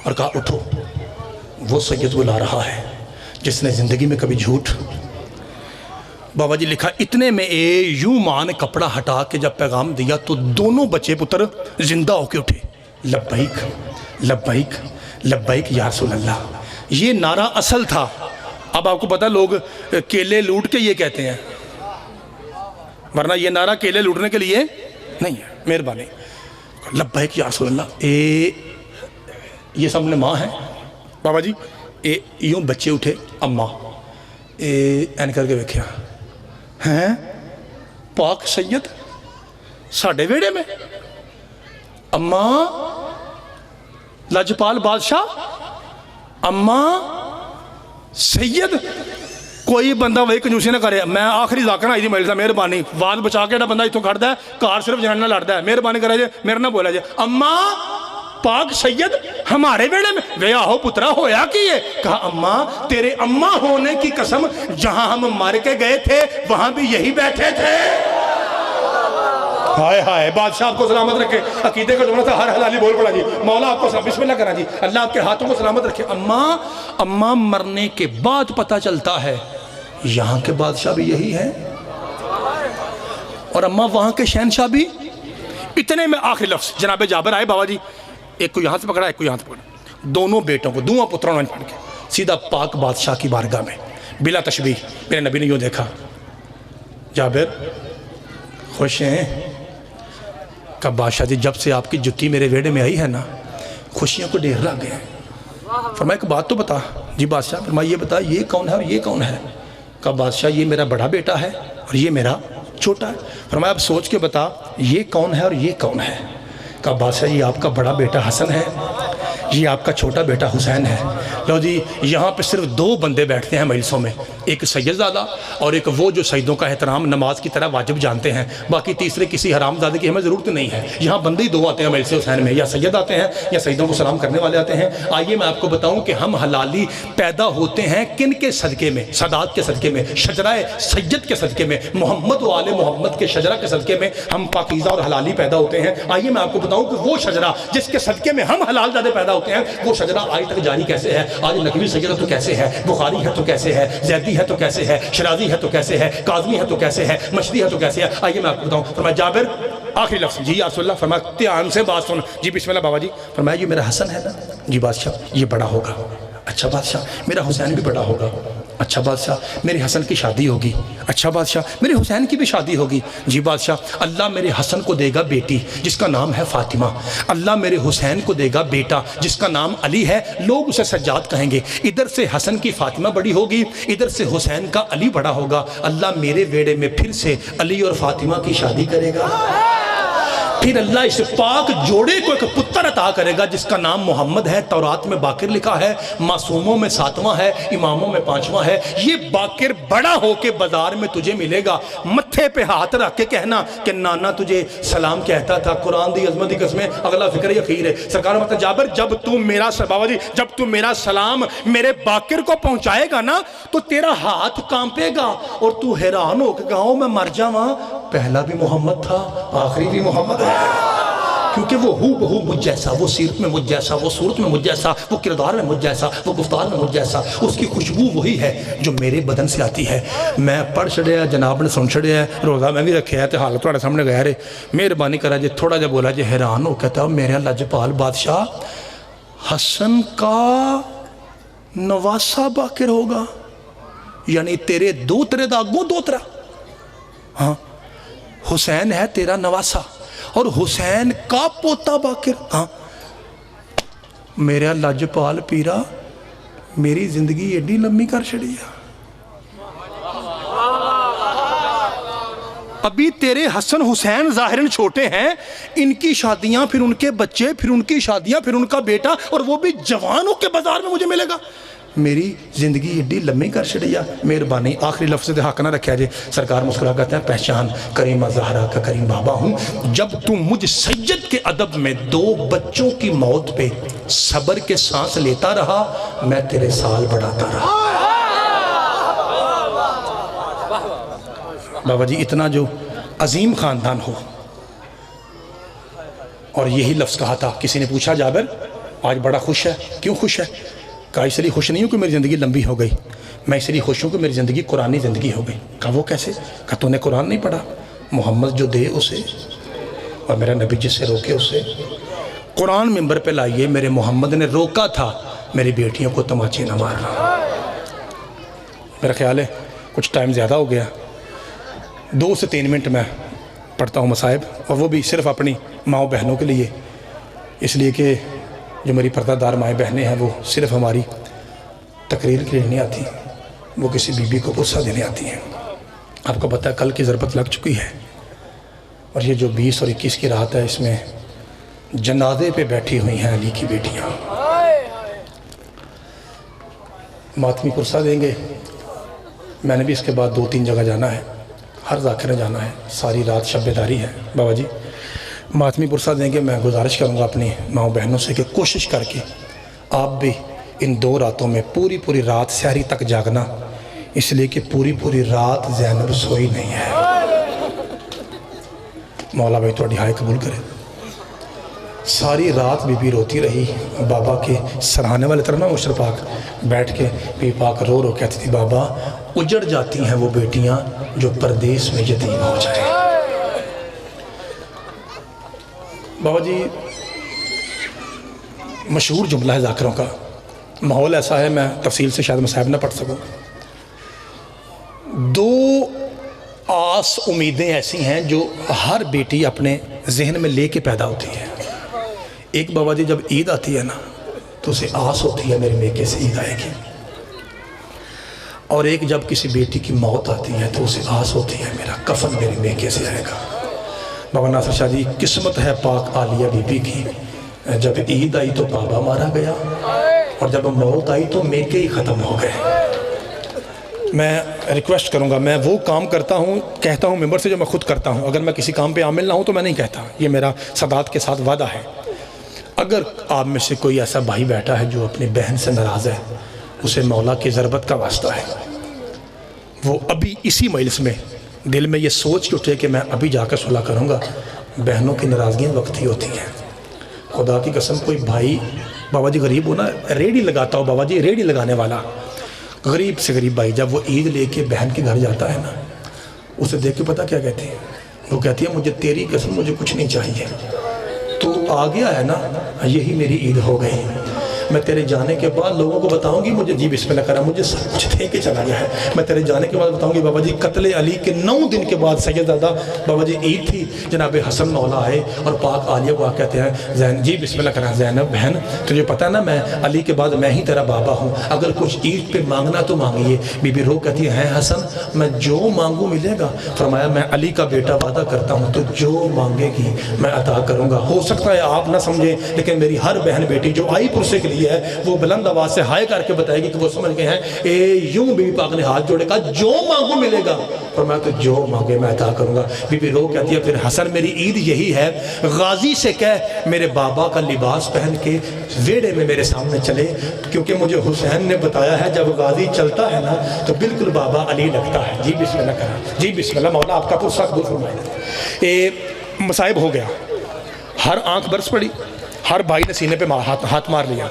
[SPEAKER 4] اور کہا اٹھو وہ سید بلا رہا ہے جس نے زندگی میں کبھی جھوٹ۔ بابا جی لکھا اتنے میں یوں ماں نے کپڑا ہٹا کے جب پیغام دیا تو دونوں بچے پتر زندہ ہو کے اٹھے، لبیک لبیک لبیک یا رسول اللہ۔ یہ نعرہ اصل تھا۔ اب آپ کو پتا لوگ کیلے لوٹ کے یہ کہتے ہیں، ورنہ یہ نعرہ کیلے لوٹنے کے لیے نہیں ہے۔ مہربانی لبیک یا رسول اللہ۔ یہ سامنے ماں ہے بابا جی، یوں بچے اٹھے، اماں این کر کے ویکھیا، ہیں پاک سید ساڑھے ویڑے میں، اماں لاجپال بادشاہ، اماں سید، کوئی بندہ وہی کنجوسی نہ کرے۔ میں آخری ذاکر آئی تھی میرے سے، مہربانی واد بچا کے بندہ اتوں کھڑتا ہے، کار صرف جنہاں نہ لڑتا ہے، مہربانی کرے جے میرے نہ بولا جے، اماں پاک سید ہمارے بیڑے میں ویا ہو پترا ہویا کی ہے؟ کہا اماں تیرے اماں ہونے کی قسم، جہاں ہم مر کے گئے تھے وہاں بھی یہی بیٹھے تھے۔ ہائے ہائے، بادشاہ آپ کو سلامت رکھے۔ عقیدے کا جملہ تھا، ہر حلالی بول پڑا جی، مولا آپ کو سلامت، بسم اللہ کرنا جی، اللہ آپ کے ہاتھوں کو سلامت رکھے۔ اماں مرنے کے بعد پتہ چلتا ہے یہاں کے بادشاہ بھی یہی ہیں، اور اماں وہاں کے شہنشاہ بھی۔ اتنے میں آخری لفظ جناب جابر آئے بابا جی، ایک کو یہاں سے پکڑا، ایک کو یہاں سے پکڑا، دونوں بیٹوں کو، دونوں پتروں نے پڑھ کے سیدھا پاک بادشاہ کی بارگاہ میں بلا تشبیہ۔ میرے نبی نے یوں دیکھا، جابر خوش ہیں؟ کہا بادشاہ جی جب سے آپ کی جتی میرے ویڑے میں آئی ہے نا، خوشیوں کو ڈھیر لگ گئے۔ فرمایا ایک بات تو بتا۔ جی بادشاہ۔ فرمایا یہ بتا یہ کون ہے اور یہ کون ہے؟ کہا بادشاہ یہ میرا بڑا بیٹا ہے اور یہ میرا چھوٹا ہے۔ فرمایا اب سوچ کے بتا یہ کون ہے اور یہ کون ہے؟ کہا بادشاہ یہ آپ کا بڑا بیٹا حسن ہے، یہ آپ کا چھوٹا بیٹا حسین ہے۔ لو جی یہاں پہ صرف 2 بندے بیٹھتے ہیں مجلسوں میں، ایک سید زادہ اور ایک وہ جو سیدوں کا احترام نماز کی طرح واجب جانتے ہیں، باقی تیسرے کسی حرام زادے کی ہمیں ضرورت نہیں ہے۔ یہاں بندے ہی 2 آتے ہیں مجلس حسین میں، یا سید آتے ہیں یا سیدوں کو سلام کرنے والے آتے ہیں۔ آئیے میں آپ کو بتاؤں کہ ہم حلالی پیدا ہوتے ہیں کن کے صدقے میں؟ سادات کے صدقے میں، شجرہ سید کے صدقے میں، محمد و آل محمد کے شجرہ کے صدقے میں ہم پاکیزہ اور حلالی پیدا ہوتے ہیں۔ آئیے میں آپ کو بتاؤں کہ وہ شجرہ جس کے صدقے میں ہم حلال زادے پیدا ہوتے ہیں، وہ شجرہ آج تک جاری کیسے ہے؟ آج نقوی سید ہے تو کیسے ہے، بخاری ہے تو کیسے ہے، زیدی ہے تو کیسے ہے، شرازی ہے تو کیسے ہے، کاظمی ہے تو کیسے ہے، مشدی ہے تو کیسے ہے؟ آئیے میں آپ کو بتاؤں۔ فرمایا جابر آخری لفظ، جی یا رسول اللہ۔ فرمایا دھیان سے بات سن، جی بسم اللہ بابا جی۔ فرمایا یہ میرا حسن ہے نا؟ جی بادشاہ یہ بڑا ہوگا۔ اچھا بادشاہ میرا حسین بھی بڑا ہوگا۔ اچھا بادشاہ میرے حسن کی شادی ہوگی۔ اچھا بادشاہ میرے حسین کی بھی شادی ہوگی۔ جی بادشاہ اللہ میرے حسن کو دے گا بیٹی جس کا نام ہے فاطمہ، اللہ میرے حسین کو دے گا بیٹا جس کا نام علی ہے، لوگ اسے سجاد کہیں گے۔ ادھر سے حسن کی فاطمہ بڑی ہوگی، ادھر سے حسین کا علی بڑا ہوگا، اللہ میرے ویڑے میں پھر سے علی اور فاطمہ کی شادی کرے گا۔ پھر اللہ اس پاک جوڑے کو ایک پتر عطا کرے گا جس کا نام محمد ہے، تورات میں باقر لکھا ہے، معصوموں میں 7واں ہے، اماموں میں 5واں ہے۔ یہ باقر بڑا ہو کے بازار میں تجھے ملے گا، متھے پہ ہاتھ رکھ کے کہنا کہ نانا تجھے سلام کہتا تھا، قرآن دی عظمت دی قسمیں اگلا فکر یقیر ہے۔ سرکار مطلب جابر جب تو میرا بابا جی جب تو میرا سلام میرے باقر کو پہنچائے گا نا تو تیرا ہاتھ کانپے گا اور تو حیران ہو کہ کہاں میں مر جاواں، پہلا بھی محمد تھا آخری بھی محمد ہے۔ کیونکہ وہ ہو بہو مجھ جیسا، وہ سیرت میں مجھ جیسا، وہ صورت میں مجھ جیسا، وہ کردار میں مجھ جیسا، وہ گفتار میں مجھ جیسا، اس کی خوشبو وہی ہے جو میرے بدن سے آتی ہے۔ میں پڑھ چھڑیا، جناب نے سن چھڑیا ہے، روزہ میں بھی رکھے ہے، تے حالت تھوڑے سامنے گیا رہے، مہربانی کرا جی تھوڑا جا بولا جی حیران ہو کہتا میرے لجپال بادشاہ حسن کا نواسا باقر ہوگا، یعنی تیرے دوترے دا اگوں دوترا، ہاں حسین ہے تیرا نواسا اور حسین کا پوتا باقر، ہاں میرا لجپال پیرا میری زندگی ایڈی لمبی کر چھڑیا۔ ابھی تیرے حسن حسین ظاہراً چھوٹے ہیں، ان کی شادیاں، پھر ان کے بچے، پھر ان کی شادیاں، پھر ان کا بیٹا، اور وہ بھی جوانوں کے بازار میں مجھے ملے گا۔ میری زندگی ایڈی لمبی کر چھڑیا۔ مہربانی آخری لفظ دے حق نہ رکھیا جی۔ سرکار مسکرا کہتے ہیں پہچان کریمہ زہرا کا کریم بابا ہوں، جب تم مجھ سید کے ادب میں 2 بچوں کی موت پہ صبر کے سانس لیتا رہا، میں تیرے سال بڑھاتا رہا۔ بابا جی اتنا جو عظیم خاندان ہو، اور یہی لفظ کہا تھا، کسی نے پوچھا جابر آج بڑا خوش ہے، کیوں خوش ہے؟ کہا اس لیے خوش نہیں ہوں کہ میری زندگی لمبی ہو گئی، میں اس لیے خوش ہوں کہ میری زندگی قرآنی زندگی ہو گئی۔ کہا وہ کیسے؟ کہا تو نے قرآن نہیں پڑھا؟ محمد جو دے اسے اور میرا نبی جس سے روکے اسے۔ قرآن ممبر پہ لائیے، میرے محمد نے روکا تھا میری بیٹیوں کو تماچے نہ مارنا۔ میرا خیال ہے کچھ ٹائم زیادہ ہو گیا، 2 سے 3 منٹ میں پڑھتا ہوں مصائب، اور وہ بھی صرف اپنی ماؤں بہنوں کے لیے، اس لیے کہ جو میری پردہ دار مائیں بہنیں ہیں وہ صرف ہماری تقریر کے لیے نہیں آتی، وہ کسی بی بی کو غصہ دینے آتی ہیں۔ آپ کو پتہ ہے کل کی ضربت لگ چکی ہے، اور یہ جو 20 اور 21 کی رات ہے، اس میں جنازے پہ بیٹھی ہوئی ہیں علی کی بیٹیاں۔ ماتمی پرسہ دیں گے، میں نے بھی اس کے بعد 2-3 جگہ جانا ہے، ہر ذاکر نے جانا ہے، ساری رات شب بیداری ہے۔ بابا جی ماتمی پرسہ دیں گے، میں گزارش کروں گا اپنی ماؤں بہنوں سے کہ کوشش کر کے آپ بھی ان 2 راتوں میں پوری رات سحری تک جاگنا، اس لیے کہ پوری رات زینب سوئی نہیں ہے۔ مولا بھائی تھوڑی ہائے قبول کرے۔ ساری رات بی بی روتی رہی، بابا کے سرہانے والے طرح نا مشر پاک بیٹھ کے بی پاک رو کہتی تھی بابا اجڑ جاتی ہیں وہ بیٹیاں جو پردیس میں یتیم ہو جائیں۔ بابا جی مشہور جملہ ہے ذاکروں کا، ماحول ایسا ہے میں تفصیل سے شاید مصائب نہ پڑھ سکوں۔ 2 آس امیدیں ایسی ہیں جو ہر بیٹی اپنے ذہن میں لے کے پیدا ہوتی ہے۔ ایک بابا جی جب عید آتی ہے نا تو اسے آس ہوتی ہے میرے میکے سے عید آئے گی، اور ایک جب کسی بیٹی کی موت آتی ہے تو اسے آس ہوتی ہے میرا کفن میرے میکے سے آئے گا۔ بابا ناصر شاہ جی قسمت ہے پاک عالیہ بی بی کی، جب عید آئی تو بابا مارا گیا، اور جب موت آئی تو میکے ہی ختم ہو گئے۔ میں ریکویسٹ کروں گا، میں وہ کام کرتا ہوں، کہتا ہوں ممبر سے جو میں خود کرتا ہوں، اگر میں کسی کام پہ عامل نہ ہوں تو میں نہیں کہتا، یہ میرا سادات کے ساتھ وعدہ ہے۔ اگر آپ میں سے کوئی ایسا بھائی بیٹھا ہے جو اپنی بہن سے ناراض ہے، اسے مولا کی ضربت کا واسطہ ہے، وہ ابھی اسی مجلس میں دل میں یہ سوچ کے اٹھے کہ میں ابھی جا کر صلح کروں گا۔ بہنوں کی ناراضگیاں وقتی ہوتی ہیں، خدا کی قسم کوئی بھائی بابا جی غریب ہو نا، ریڑھی لگاتا ہو، بابا جی ریڑھی لگانے والا غریب سے غریب بھائی جب وہ عید لے کے بہن کے گھر جاتا ہے نا، اسے دیکھ کے پتہ کیا کہتی ہے؟ وہ کہتی ہے مجھے تیری قسم مجھے کچھ نہیں چاہیے، تو آ گیا ہے نا، یہی میری عید ہو گئی۔ میں تیرے جانے کے بعد لوگوں کو بتاؤں گی مجھے جی بسم اللہ کرا، مجھے سب کچھ دے کے چلا گیا ہے۔ میں تیرے جانے کے بعد بتاؤں گی بابا جی قتل علی کے 9 دن کے بعد سیدزادہ بابا جی عید تھی، جناب حسن مولا آئے اور پاک عالیہ کو کہتے ہیں جی بسم اللہ کرا زینب بہن تجھے پتہ نا میں علی کے بعد میں ہی تیرا بابا ہوں، اگر کچھ عید پہ مانگنا تو مانگیے۔ بی بی رو کہتی ہے حسن میں جو مانگوں ملے گا؟ فرمایا میں علی کا بیٹا وعدہ کرتا ہوں تو جو مانگے گی میں عطا کروں گا۔ ہو سکتا ہے آپ نہ سمجھیں، لیکن میری ہر بہن بیٹی جو آئی پرسے کے لیے ہے وہ بلند آواز سے ہائے کر کے بتائے گی کہ وہ سمجھ گئے ہیں۔ اے یوں بی بی پاک نے ہاتھ جوڑے کہا جو مانگو ملے گا، فرمایا تو جو مانگے میں عطا کروں گا۔ بی بی رو کہتی ہے پھر حسن میری عید یہی ہے، غازی سے کہہ میرے بابا کا لباس پہن کے ویڑے میں میرے سامنے چلے، کیونکہ مجھے حسین نے بتایا ہے جب غازی چلتا ہے نا تو بالکل بابا علی لگتا ہے۔ جی بسم اللہ کرا، جی بسم اللہ، مولا آپ کا پرسہ قبول فرمائے۔ مصائب ہو گیا، ہر آنکھ برس پڑی، ہر بھائی نے سینے پہ ہاتھ مار لیا.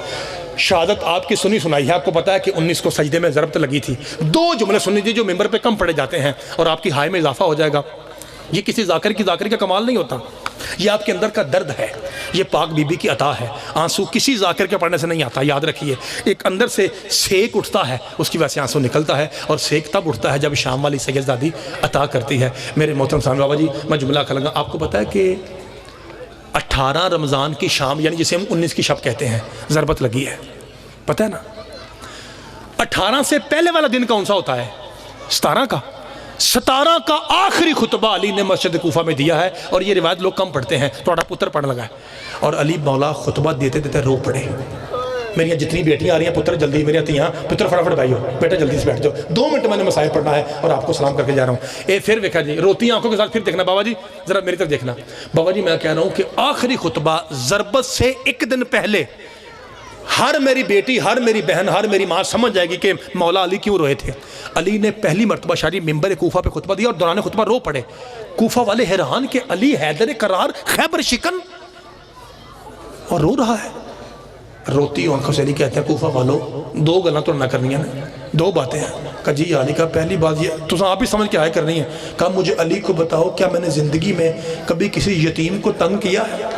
[SPEAKER 4] شہادت آپ کی سنی سنائی ہے. آپ کو پتا ہے کہ 19 کو سجدے میں ضربت لگی تھی. 2 جملے سنی تھی جو ممبر پہ کم پڑے جاتے ہیں اور آپ کی ہائے میں اضافہ ہو جائے گا. یہ کسی ذاکری کا کمال نہیں ہوتا، یہ آپ کے اندر کا درد ہے، یہ پاک بی بی کی عطا ہے. آنسو کسی ذاکر کے پڑھنے سے نہیں آتا، یاد رکھیے. ایک اندر سے سیک اٹھتا ہے، اس کی وجہ سے آنسو نکلتا ہے، اور سیک تب اٹھتا ہے جب شام والی سیدزادی عطا کرتی ہے. میرے محترم سامع بابا جی، میں جملہ کروں گا. آپ کو پتا ہے کہ 18 رمضان کی شام، یعنی جسے ہم 19 کی شب کہتے ہیں، ضربت لگی ہے. پتہ ہے نا 18 سے پہلے والا دن کون سا ہوتا ہے؟ 17 کا. 17 کا آخری خطبہ علی نے مسجد کوفہ میں دیا ہے، اور یہ روایت لوگ کم پڑھتے ہیں. تھوڑا پتر پڑھنے لگا ہے، اور علی مولا خطبہ دیتے دیتے رو پڑے. میری جتنی بیٹیاں آ رہی ہیں پتر جلدی، میری آتی ہیں پتر فٹافٹ بھائی ہو بیٹا جلدی سے بیٹھ جاؤ، 2 منٹ میں نے مسائل پڑھنا ہے اور آپ کو سلام کر کے جا رہا ہوں. پھر دیکھا جی روتی آنکھوں کے ساتھ پھر دیکھنا. بابا جی ذرا میری طرف دیکھنا. بابا جی میں کہہ رہا ہوں کہ آخری خطبہ ضربت سے 1 دن پہلے ہر میری بیٹی، ہر میری بہن، ہر میری ماں سمجھ جائے گی کہ مولا علی کیوں روئے تھے. علی نے پہلی مرتبہ شاہی ممبر کوفہ پہ خطبہ دیا اور دوران خطبہ رو پڑے. کوفہ والے حیران کہ علی حیدر کرار خیبر شکن اور رو رہا ہے. روتی آنکھوں سے علی کہتے ہیں کوفہ والو 2 گلاں تو نہ کرنی ہیں، 2 باتیں ہیں. کہا جی علی کا پہلی بات یہ تو آپ ہی سمجھ کے آئے کرنی ہے. کہا مجھے علی کو بتاؤ کیا میں نے زندگی میں کبھی کسی یتیم کو تنگ کیا ہے؟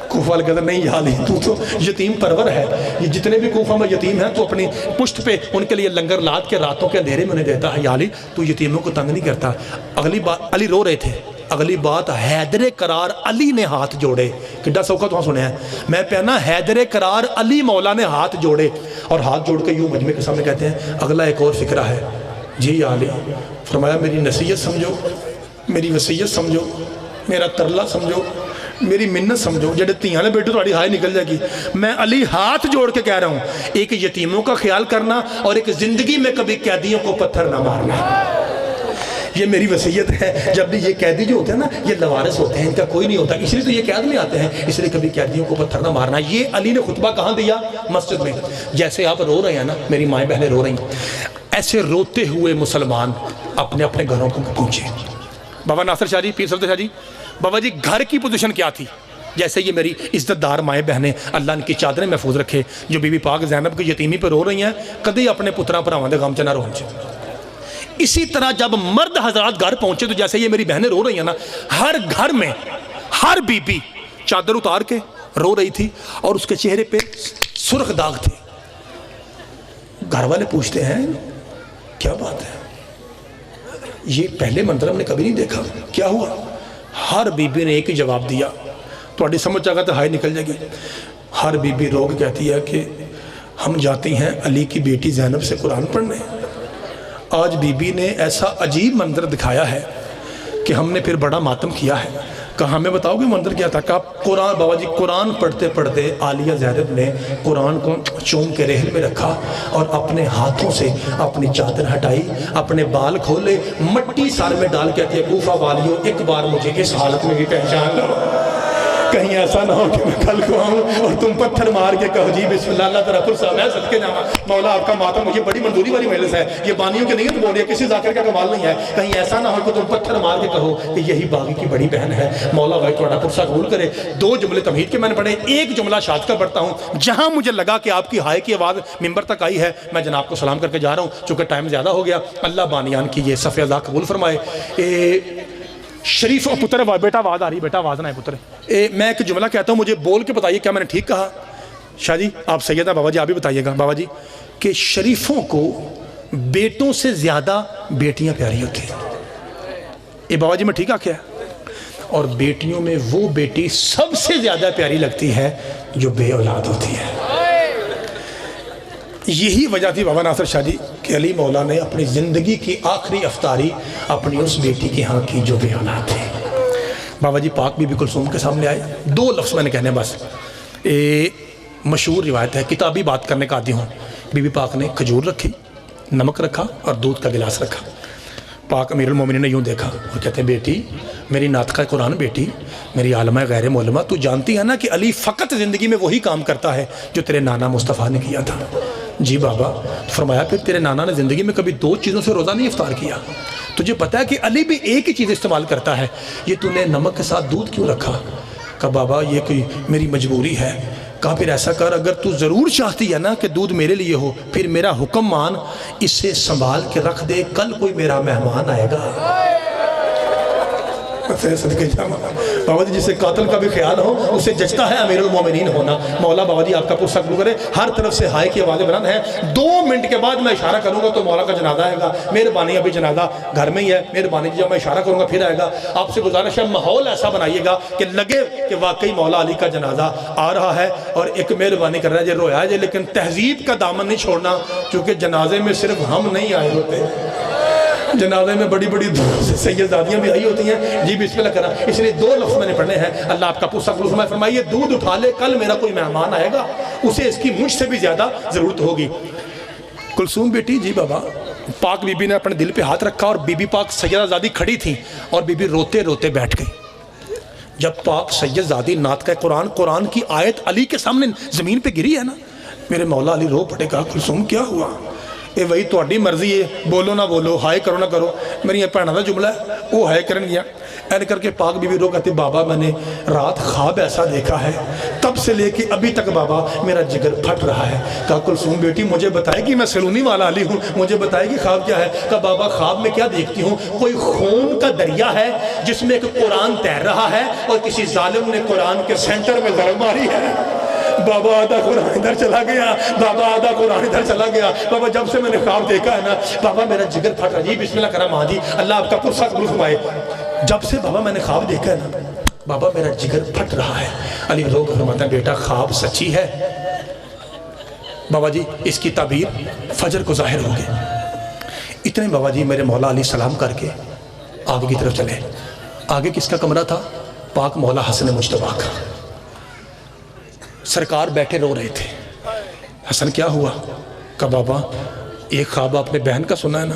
[SPEAKER 4] کوفہ والے کہتے ہیں نہیں یا علی تو یتیم پرور ہے. یہ جتنے بھی کوفہ میں یتیم ہیں تو اپنی پشت پہ ان کے لیے لنگر لاد کے راتوں کے اندھیرے میں انہیں دیتا ہے. یا علی تو یتیموں کو تنگ نہیں کرتا. اگلی بات علی رو رہے تھے. اگلی بات حیدر کرار علی نے ہاتھ جوڑے. کڈا سوکھا تو سنے ہیں. میں پہنا حیدر کرار علی مولا نے ہاتھ جوڑے اور ہاتھ جوڑ کے یوں مجمع کے سامنے کہتے ہیں اگلا ایک اور فکرہ ہے. جی یا علی. فرمایا میری نصیحت سمجھو، میری وصیت سمجھو، میرا ترلا سمجھو، میری منت سمجھو. جڑے تیاں نے بیٹھو تھوڑی ہائے نکل جائے گی. میں علی ہاتھ جوڑ کے کہہ رہا ہوں ایک یتیموں کا خیال کرنا اور ایک زندگی میں کبھی قیدیوں کو پتھر نہ مارنا. یہ میری وصیت ہے. جب بھی یہ قیدی جو ہوتے ہیں نا یہ لوارث ہوتے ہیں، ان کا کوئی نہیں ہوتا، اس لیے تو یہ قید میں آتے ہیں، اس لیے کبھی قیدیوں کو پتھر نہ مارنا. یہ علی نے خطبہ کہاں دیا؟ مسجد میں. جیسے آپ رو رہے ہیں نا، میری مائیں بہنیں رو رہی ہیں، ایسے روتے ہوئے مسلمان اپنے اپنے گھروں کو پہنچے. بابا ناصر شاہ جی، پیر صدر شاہ جی، بابا جی گھر کی پوزیشن کیا تھی؟ جیسے یہ میری عزت دار مائیں بہنیں اللہ ان کی چادریں محفوظ رکھے، جو بی بی پاک زینب کی یتیمی پہ رو رہی ہیں، کدی اپنے پتراں پراواں دے غم چ نہ رون. اسی طرح جب مرد حضرات گھر پہنچے تو جیسے یہ میری بہنیں رو رہی ہیں نا، ہر گھر میں ہر بی بی چادر اتار کے رو رہی تھی اور اس کے چہرے پہ سرخ داغ تھے. گھر والے پوچھتے ہیں کیا بات ہے، یہ پہلے منظر ہم نے کبھی نہیں دیکھا، کیا ہوا؟ ہر بی بی نے ایک ہی جواب دیا. تھوڑی سمجھ آگا تو ہائے نکل جائے گی. ہر بی بی رو کے کہتی ہے کہ ہم جاتی ہیں علی کی بیٹی زینب سے قرآن پڑھنے. آج بی بی نے ایسا عجیب منظر دکھایا ہے کہ ہم نے پھر بڑا ماتم کیا ہے. کہا ہمیں بتاؤ گے منظر کیا تھا؟ کہا قرآن. بابا جی قرآن پڑھتے پڑھتے عالیہ زینب نے قرآن کو چوم کے رحل میں رکھا اور اپنے ہاتھوں سے اپنی چادر ہٹائی، اپنے بال کھولے، مٹی سر میں ڈال کے کہتی ہے کوفہ والیوں ایک بار مجھے اس حالت میں بھی پہچان لو، کہیں ایسا نہ ہو کہ میں کل کو آؤں اور تم پتھر مار کے کہو جی بسم اللہ اللہ تعالیٰ پرسا میں صدقے جاواں مولا آپ کا ماتم. یہ بڑی منظوری والی مجلس ہے، یہ بانیوں کی نہیں بول رہی ہے، کسی ذاکر کا کمال نہیں ہے. کہیں ایسا نہ ہو کہ تم پتھر مار کے کہو کہ یہی باغی کی بڑی بہن ہے. مولا بھائی تھوڑا پرسا قبول کرے. 2 جملے تمہید کے میں نے پڑھے، ایک جملہ شاد کا پڑھتا ہوں. جہاں مجھے لگا کہ آپ کی ہائے کی آواز ممبر تک آئی ہے، میں جناب کو سلام کر کے جا رہا ہوں چونکہ ٹائم زیادہ ہو گیا. اللہ بانیان کی یہ صفحہ اذا قبول فرمائے. شریف پتر بیٹا آواز آ رہی، بیٹا آواز نہ ہے پتر. میں ایک جملہ کہتا ہوں، مجھے بول کے بتائیے کیا میں نے ٹھیک کہا. شاہ جی آپ سید ہیں، بابا جی آپ بھی بتائیے گا. بابا جی کہ شریفوں کو بیٹوں سے زیادہ بیٹیاں پیاری ہوتی ہیں. یہ بابا جی میں ٹھیک آکھیا ہے. اور بیٹیوں میں وہ بیٹی سب سے زیادہ پیاری لگتی ہے جو بے اولاد ہوتی ہے. یہی وجہ تھی بابا ناصر شاہ جی کہ علی مولا نے اپنی زندگی کی آخری افطاری اپنی اس بیٹی کی ہاں کی جو بے اولاد تھی. بابا جی پاک بی بی کلثوم کے سامنے آئے. 2 لفظ میں نے کہنے بس. مشہور روایت ہے، کتابی بات کرنے کا عادی ہوں. بی بی پاک نے کھجور رکھی، نمک رکھا اور دودھ کا گلاس رکھا. پاک امیر المومنین نے یوں دیکھا اور کہتے ہیں بیٹی، میری ناطقہ قرآن بیٹی، میری عالمہ غیر معلمہ، تو جانتی ہے نا کہ علی فقط زندگی میں وہی کام کرتا ہے جو تیرے نانا مصطفیٰ نے کیا تھا. جی بابا. فرمایا پھر تیرے نانا نے زندگی میں کبھی 2 چیزوں سے روزہ نہیں افطار کیا؟ تجھے پتا ہے کہ علی بھی ایک ہی چیز استعمال کرتا ہے, یہ تو نے نمک کے ساتھ دودھ کیوں رکھا؟ کہا بابا یہ کوئی میری مجبوری ہے. کہا پھر ایسا کر, اگر تو ضرور چاہتی ہے نا کہ دودھ میرے لیے ہو, پھر میرا حکم مان, اسے سنبھال کے رکھ دے, کل کوئی میرا مہمان آئے گا. بابا جی جسے قاتل کا بھی خیال ہو اسے جچتا ہے امیر المومنین ہونا. مولا بابا جی آپ کا پرسہ قبول کرے. ہر طرف سے ہائے کی آوازیں بلند ہیں. 2 منٹ کے بعد میں اشارہ کروں گا تو مولا کا جنازہ آئے گا. مہربانی, ابھی جنازہ گھر میں ہی ہے, مہربانی جب میں اشارہ کروں گا پھر آئے گا. آپ سے گزارش ہے ماحول ایسا بنائیے گا کہ لگے کہ واقعی مولا علی کا جنازہ آ رہا ہے. اور ایک مہربانی کر رہا ہے جی, رویا جی, لیکن تہذیب کا دامن نہیں چھوڑنا, کیونکہ جنازے میں صرف ہم نہیں آئے ہوتے, جنازے میں بڑی بڑی سیدزادیاں بھی آئی ہوتی ہیں. جی بسم اللہ کرا. اس لیے 2 لفظ میں نے پڑھنے ہیں. اللہ آپ کا پرسہ قبول فرمائیے. دودھ اٹھا لے, کل میرا کوئی مہمان آئے گا, اسے اس کی مجھ سے بھی زیادہ ضرورت ہوگی. کلثوم بیٹی, جی بابا. پاک بی بی نے اپنے دل پہ ہاتھ رکھا اور بی بی پاک سیدزادی کھڑی تھیں اور بی بی روتے روتے بیٹھ گئی. جب پاک سیدزادی نعت کا قرآن کی آیت علی کے سامنے زمین پہ گری ہے نا, میرے مولا علی رو پڑے. کہا کلثوم کیا ہوا؟ اے وہی تہاڈی مرضی ہے, بولو نہ بولو, ہائے کرو نہ کرو. میری یہ بھੈਣਾਂ دا جملہ ہے, وہ ہائے کرن گیا. ایسے کر کے پاک بی بی رو کہتی بابا میں نے رات خواب ایسا دیکھا ہے, تب سے لے کے ابھی تک بابا میرا جگر پھٹ رہا ہے. کہا کلثوم بیٹی مجھے بتائے گی, میں سلونی والا علی ہوں, مجھے بتائے گی خواب کیا ہے؟ کہا بابا خواب میں کیا دیکھتی ہوں, کوئی خون کا دریا ہے جس میں ایک قرآن تیر رہا ہے اور کسی ظالم نے قرآن کے سینٹر میں ضرب ماری ہے. بابا آدھا قرآن ادھر چلا گیا, بابا آدھا قرآن ادھر چلا گیا. بابا جب سے میں نے خواب دیکھا ہے نا بابا میرا جگر پھٹ رہا. جی بسم اللہ کرا ماں جی, اللہ آپ کا پرسہ قبول فرمائے. جب سے بابا میں نے خواب دیکھا ہے نا بابا میرا جگر پھٹ رہا ہے. علی رو کر فرماتا ہے بیٹا خواب سچی ہے. بابا جی اس کی تعبیر فجر کو ظاہر ہو گئی. اتنے بابا جی میرے مولا علی سلام کر کے آگے کی طرف چلے. آگے کس کا کمرہ تھا؟ پاک مولا حسن مجتبیٰ کا. سرکار بیٹھے رو رہے تھے. حسن کیا ہوا؟ کہا بابا ایک خواب آپ نے بہن کا سنا ہے نا.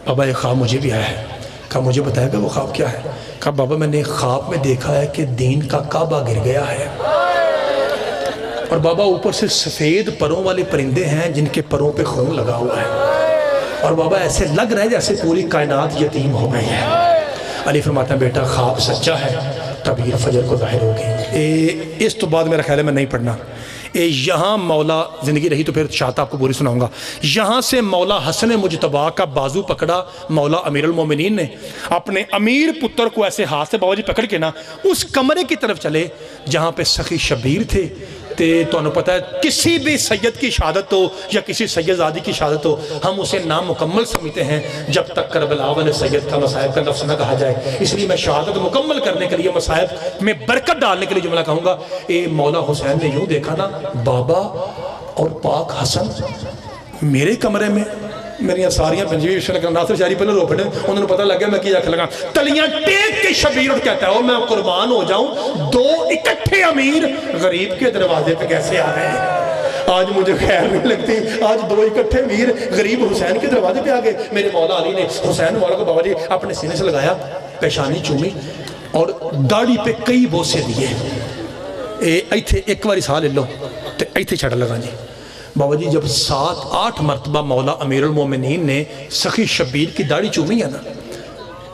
[SPEAKER 4] بابا ایک خواب مجھے بھی آیا ہے. کہا مجھے بتائے گا وہ خواب کیا ہے؟ کہا بابا میں نے ایک خواب میں دیکھا ہے کہ دین کا کعبہ گر گیا ہے, اور بابا اوپر سے سفید پروں والے پرندے ہیں جن کے پروں پہ خون لگا ہوا ہے, اور بابا ایسے لگ رہا ہے جیسے پوری کائنات یتیم ہو گئی ہے. علی فرماتا ہے بیٹا خواب سچا ہے, تعبیر فجر کو ظاہر ہوگی. اس تو بعد میرا خیال ہے میں نہیں پڑھنا. یہاں مولا زندگی رہی تو پھر شاعت آپ کو پوری سناؤں گا. یہاں سے مولا حسن مجتبیٰ کا بازو پکڑا مولا امیر المومنین نے, اپنے امیر پتر کو ایسے ہاتھ سے بابا جی پکڑ کے نا اس کمرے کی طرف چلے جہاں پہ سخی شبیر تھے. تو انہوں پتہ ہے کسی بھی سید کی شہادت ہو یا کسی سیدزادی کی شہادت ہو, ہم اسے نامکمل سمجھتے ہیں جب تک کربلا والے سید کا مصائب کا لفظ نہ کہا جائے. اس لیے میں شہادت مکمل کرنے کے لیے مصائب میں برکت ڈالنے کے لیے جملہ کہوں گا. اے مولا حسین نے یوں دیکھا نا بابا اور پاک حسن میرے کمرے میں. میری ساریاں پنجوی ناصر شاعری پہلے رو پڑے, انہوں نے پتہ لگ گیا میں کیا کھا لگا. تلیاں ٹیک کے شبیر اٹھ کہتا ہے میں قربان ہو جاؤں, 2 اکٹھے امیر غریب کے دروازے پہ کیسے آ رہے ہیں. آج مجھے خیر نہیں لگتی, آج 2 اکٹھے امیر غریب حسین کے دروازے پہ آ گئے. میرے مولا علی نے حسین مولا کو بابا جی اپنے سینے سے لگایا, پیشانی چومی اور داڑھی پہ کئی بوسے دیے. ایتھے ایک باری ساہ لے لو تو ایتھے چھڑا لگا جی. بابا جی جب 7-8 مرتبہ مولا امیر المومنین نے سخی شبیر کی داڑھی چومی ہے نا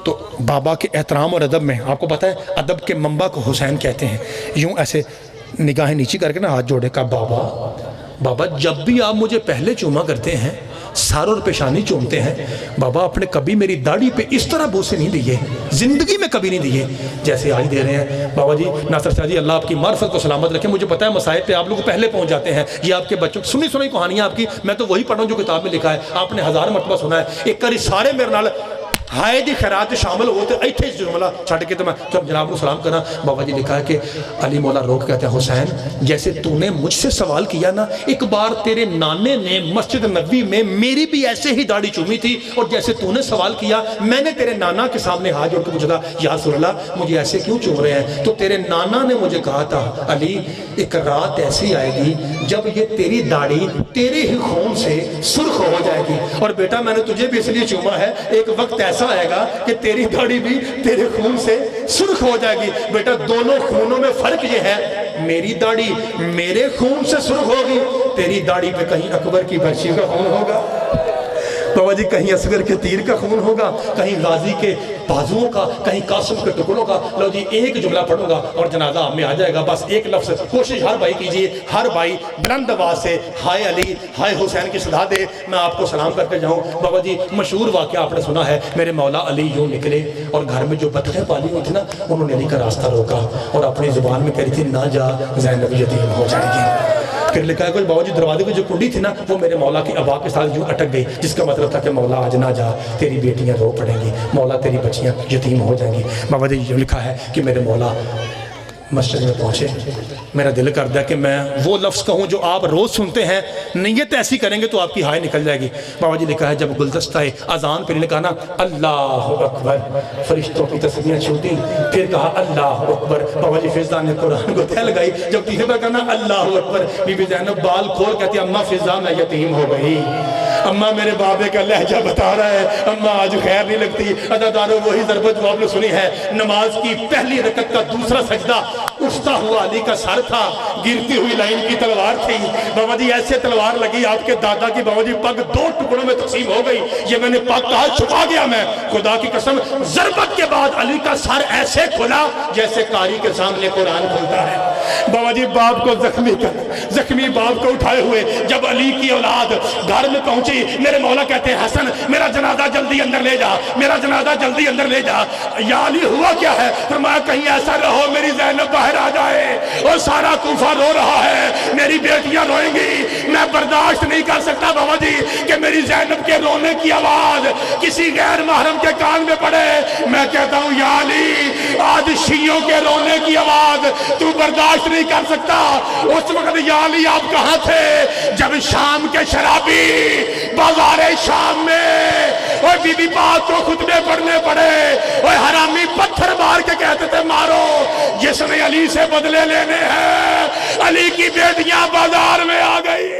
[SPEAKER 4] تو بابا کے احترام اور ادب میں, آپ کو پتہ ہے ادب کے منبع کو حسین کہتے ہیں, یوں ایسے نگاہیں نیچی کر کے نا ہاتھ جوڑے. کا بابا جب بھی آپ مجھے پہلے چوما کرتے ہیں, سار اور پیشانی چومتے ہیں, بابا آپ نے کبھی میری داڑھی پہ اس طرح بوسے نہیں دیے, زندگی میں کبھی نہیں دیے جیسے آج دے رہے ہیں. بابا جی ناصر شاہ جی اللہ آپ کی معرفت کو سلامت رکھے. مجھے پتہ ہے مسائل پہ آپ لوگ پہلے پہنچ جاتے ہیں, یہ آپ کے بچوں سنی کہانیاں آپ کی, میں تو وہی پڑھا ہوں جو کتاب میں لکھا ہے, آپ نے 1000 مرتبہ سنا ہے. ایک کاری سارے میرے نال ہائے دی خیرات شامل ہوتے ایتھے جملہ چھڑ کے تو میں جب جناب کو سلام کرنا. بابا جی لکھا ہے کہ علی مولا روک کہتے ہیں حسین جیسے تو نے مجھ سے سوال کیا نا, ایک بار تیرے نانے نے مسجد نبوی میں میری بھی ایسے ہی داڑھی چومی تھی, اور جیسے تو نے سوال کیا میں نے تیرے نانا کے سامنے ہاتھ جوڑ کے پوچھا تھا یا رسول اللہ مجھے ایسے کیوں چوم رہے ہیں, تو تیرے نانا نے مجھے کہا تھا علی ایک رات ایسی آئے گی جب یہ تیری داڑھی تیرے ہی خون سے سرخ ہو جائے گی, اور بیٹا میں نے تجھے بھی اس لیے چوما ہے ایک وقت ایسا آئے گا کہ تیری داڑھی بھی تیرے خون سے سرخ ہو جائے گی. بیٹا دونوں خونوں میں فرق یہ ہے, میری داڑھی میرے خون سے سرخ ہوگی، تیری داڑھی پہ کہیں اکبر کی برچی کا خون ہوگا، بابا جی کہیں اصغر کے تیر کا خون ہوگا، کہیں غازی کے بازوؤں کا، کہیں قاسم کے ٹکڑوں کا۔ لو جی ایک جملہ پڑھوں گا اور جنازہ آپ میں آ جائے گا، بس ایک لفظ کوشش ہر بھائی کیجئے، ہر بھائی بلند آواز سے ہائے علی ہائے حسین کی صدا دے، میں آپ کو سلام کر کے جاؤں۔ بابا جی مشہور واقعہ آپ نے سنا ہے، میرے مولا علی یوں نکلے اور گھر میں جو بطخیں پالی ہوئی تھی نا، انہوں نے علی کا راستہ روکا اور اپنی زبان میں کہہ رہی تھی نہ جا زینب یتیم ہو جائے گی۔ پھر لکھا ہے کوئی بابا جی دروازے کی جو کنڈی تھی نا وہ میرے مولا کی ابا کے ساتھ یوں اٹک گئی، جس کا مطلب تھا کہ مولا آج نہ جا، تیری بیٹیاں رو پڑیں گی، مولا تیری بچیاں یتیم ہو جائیں گی۔ بابا جی یہ لکھا ہے کہ میرے مولا مسجد میں پہنچے، میرا دل کرتا ہے کہ میں وہ لفظ کہوں جو آپ روز سنتے ہیں، نیت ایسی کریں گے تو آپ کی ہائے نکل جائے گی۔ بابا جی لکھا ہے جب گلدستہ اذان پہ لکھا نا اللہ اکبر، فرشتوں کی تسبیحیں چھوٹی، پھر کہا اللہ اکبر، بابا جی فضا نے قرآن کو تہ لگائی، جب تیسرے بار کہا نا اللہ اکبر، بی بی زینب بال کھول کہتی اماں فضا میں یتیم ہو گئی، اماں میرے بابے کا لہجہ بتا رہا ہے، اماں آج خیر نہیں لگتی۔ عزادارو وہی ضربت جو آپ نے سنی ہے، نماز کی پہلی رکعت کا دوسرا سجدہ اٹھتا ہوا علی کا سر تھا، گرتی ہوئی لائن کی تلوار تھی، بابا جی ایسے تلوار لگی آپ کے دادا کی، بابا جی پگ دو ٹکڑوں میں تقسیم ہو گئی، یہ میں نے پگ کہا چھپا گیا میں، خدا کی قسم ضربت کے بعد علی کا سر ایسے کھلا جیسے قاری کے سامنے قرآن کھلتا ہے۔ بابا جی باپ کو زخمی باپ کو اٹھائے ہوئے جب علی کی اولاد گھر میں پہنچی، میرے مولا کہتے ہیں حسن میرا جنازہ جلدی اندر لے جا، میرا جنازہ جلدی اندر لے جا۔ یا علی ہوا کیا ہے؟ فرمایا کہیں ایسا نہ ہو میری زینب باہر آ جائے اور سارا کوفہ رو رہا ہے، میری بیٹیاں روئیں گی، میں برداشت نہیں کر سکتا بابا جی کہ میری زینب کے رونے کی آواز کسی غیر محرم کے کان میں پڑے۔ میں کہتا ہوں یا علی آج شیعوں کے رونے کی آواز تو برداشت نہیں کر سکتا۔ اس وقت یا علی آپ کہاں تھے جب شام کے شرابی بازار شام میں اوہ بی بی پاک کو خطبے پڑھنے پڑے، اوہ حرامی پتھر مار کے کہتے تھے مارو جس نے علی سے بدلے لینے ہیں، علی کی بیٹیاں بازار میں آ گئی۔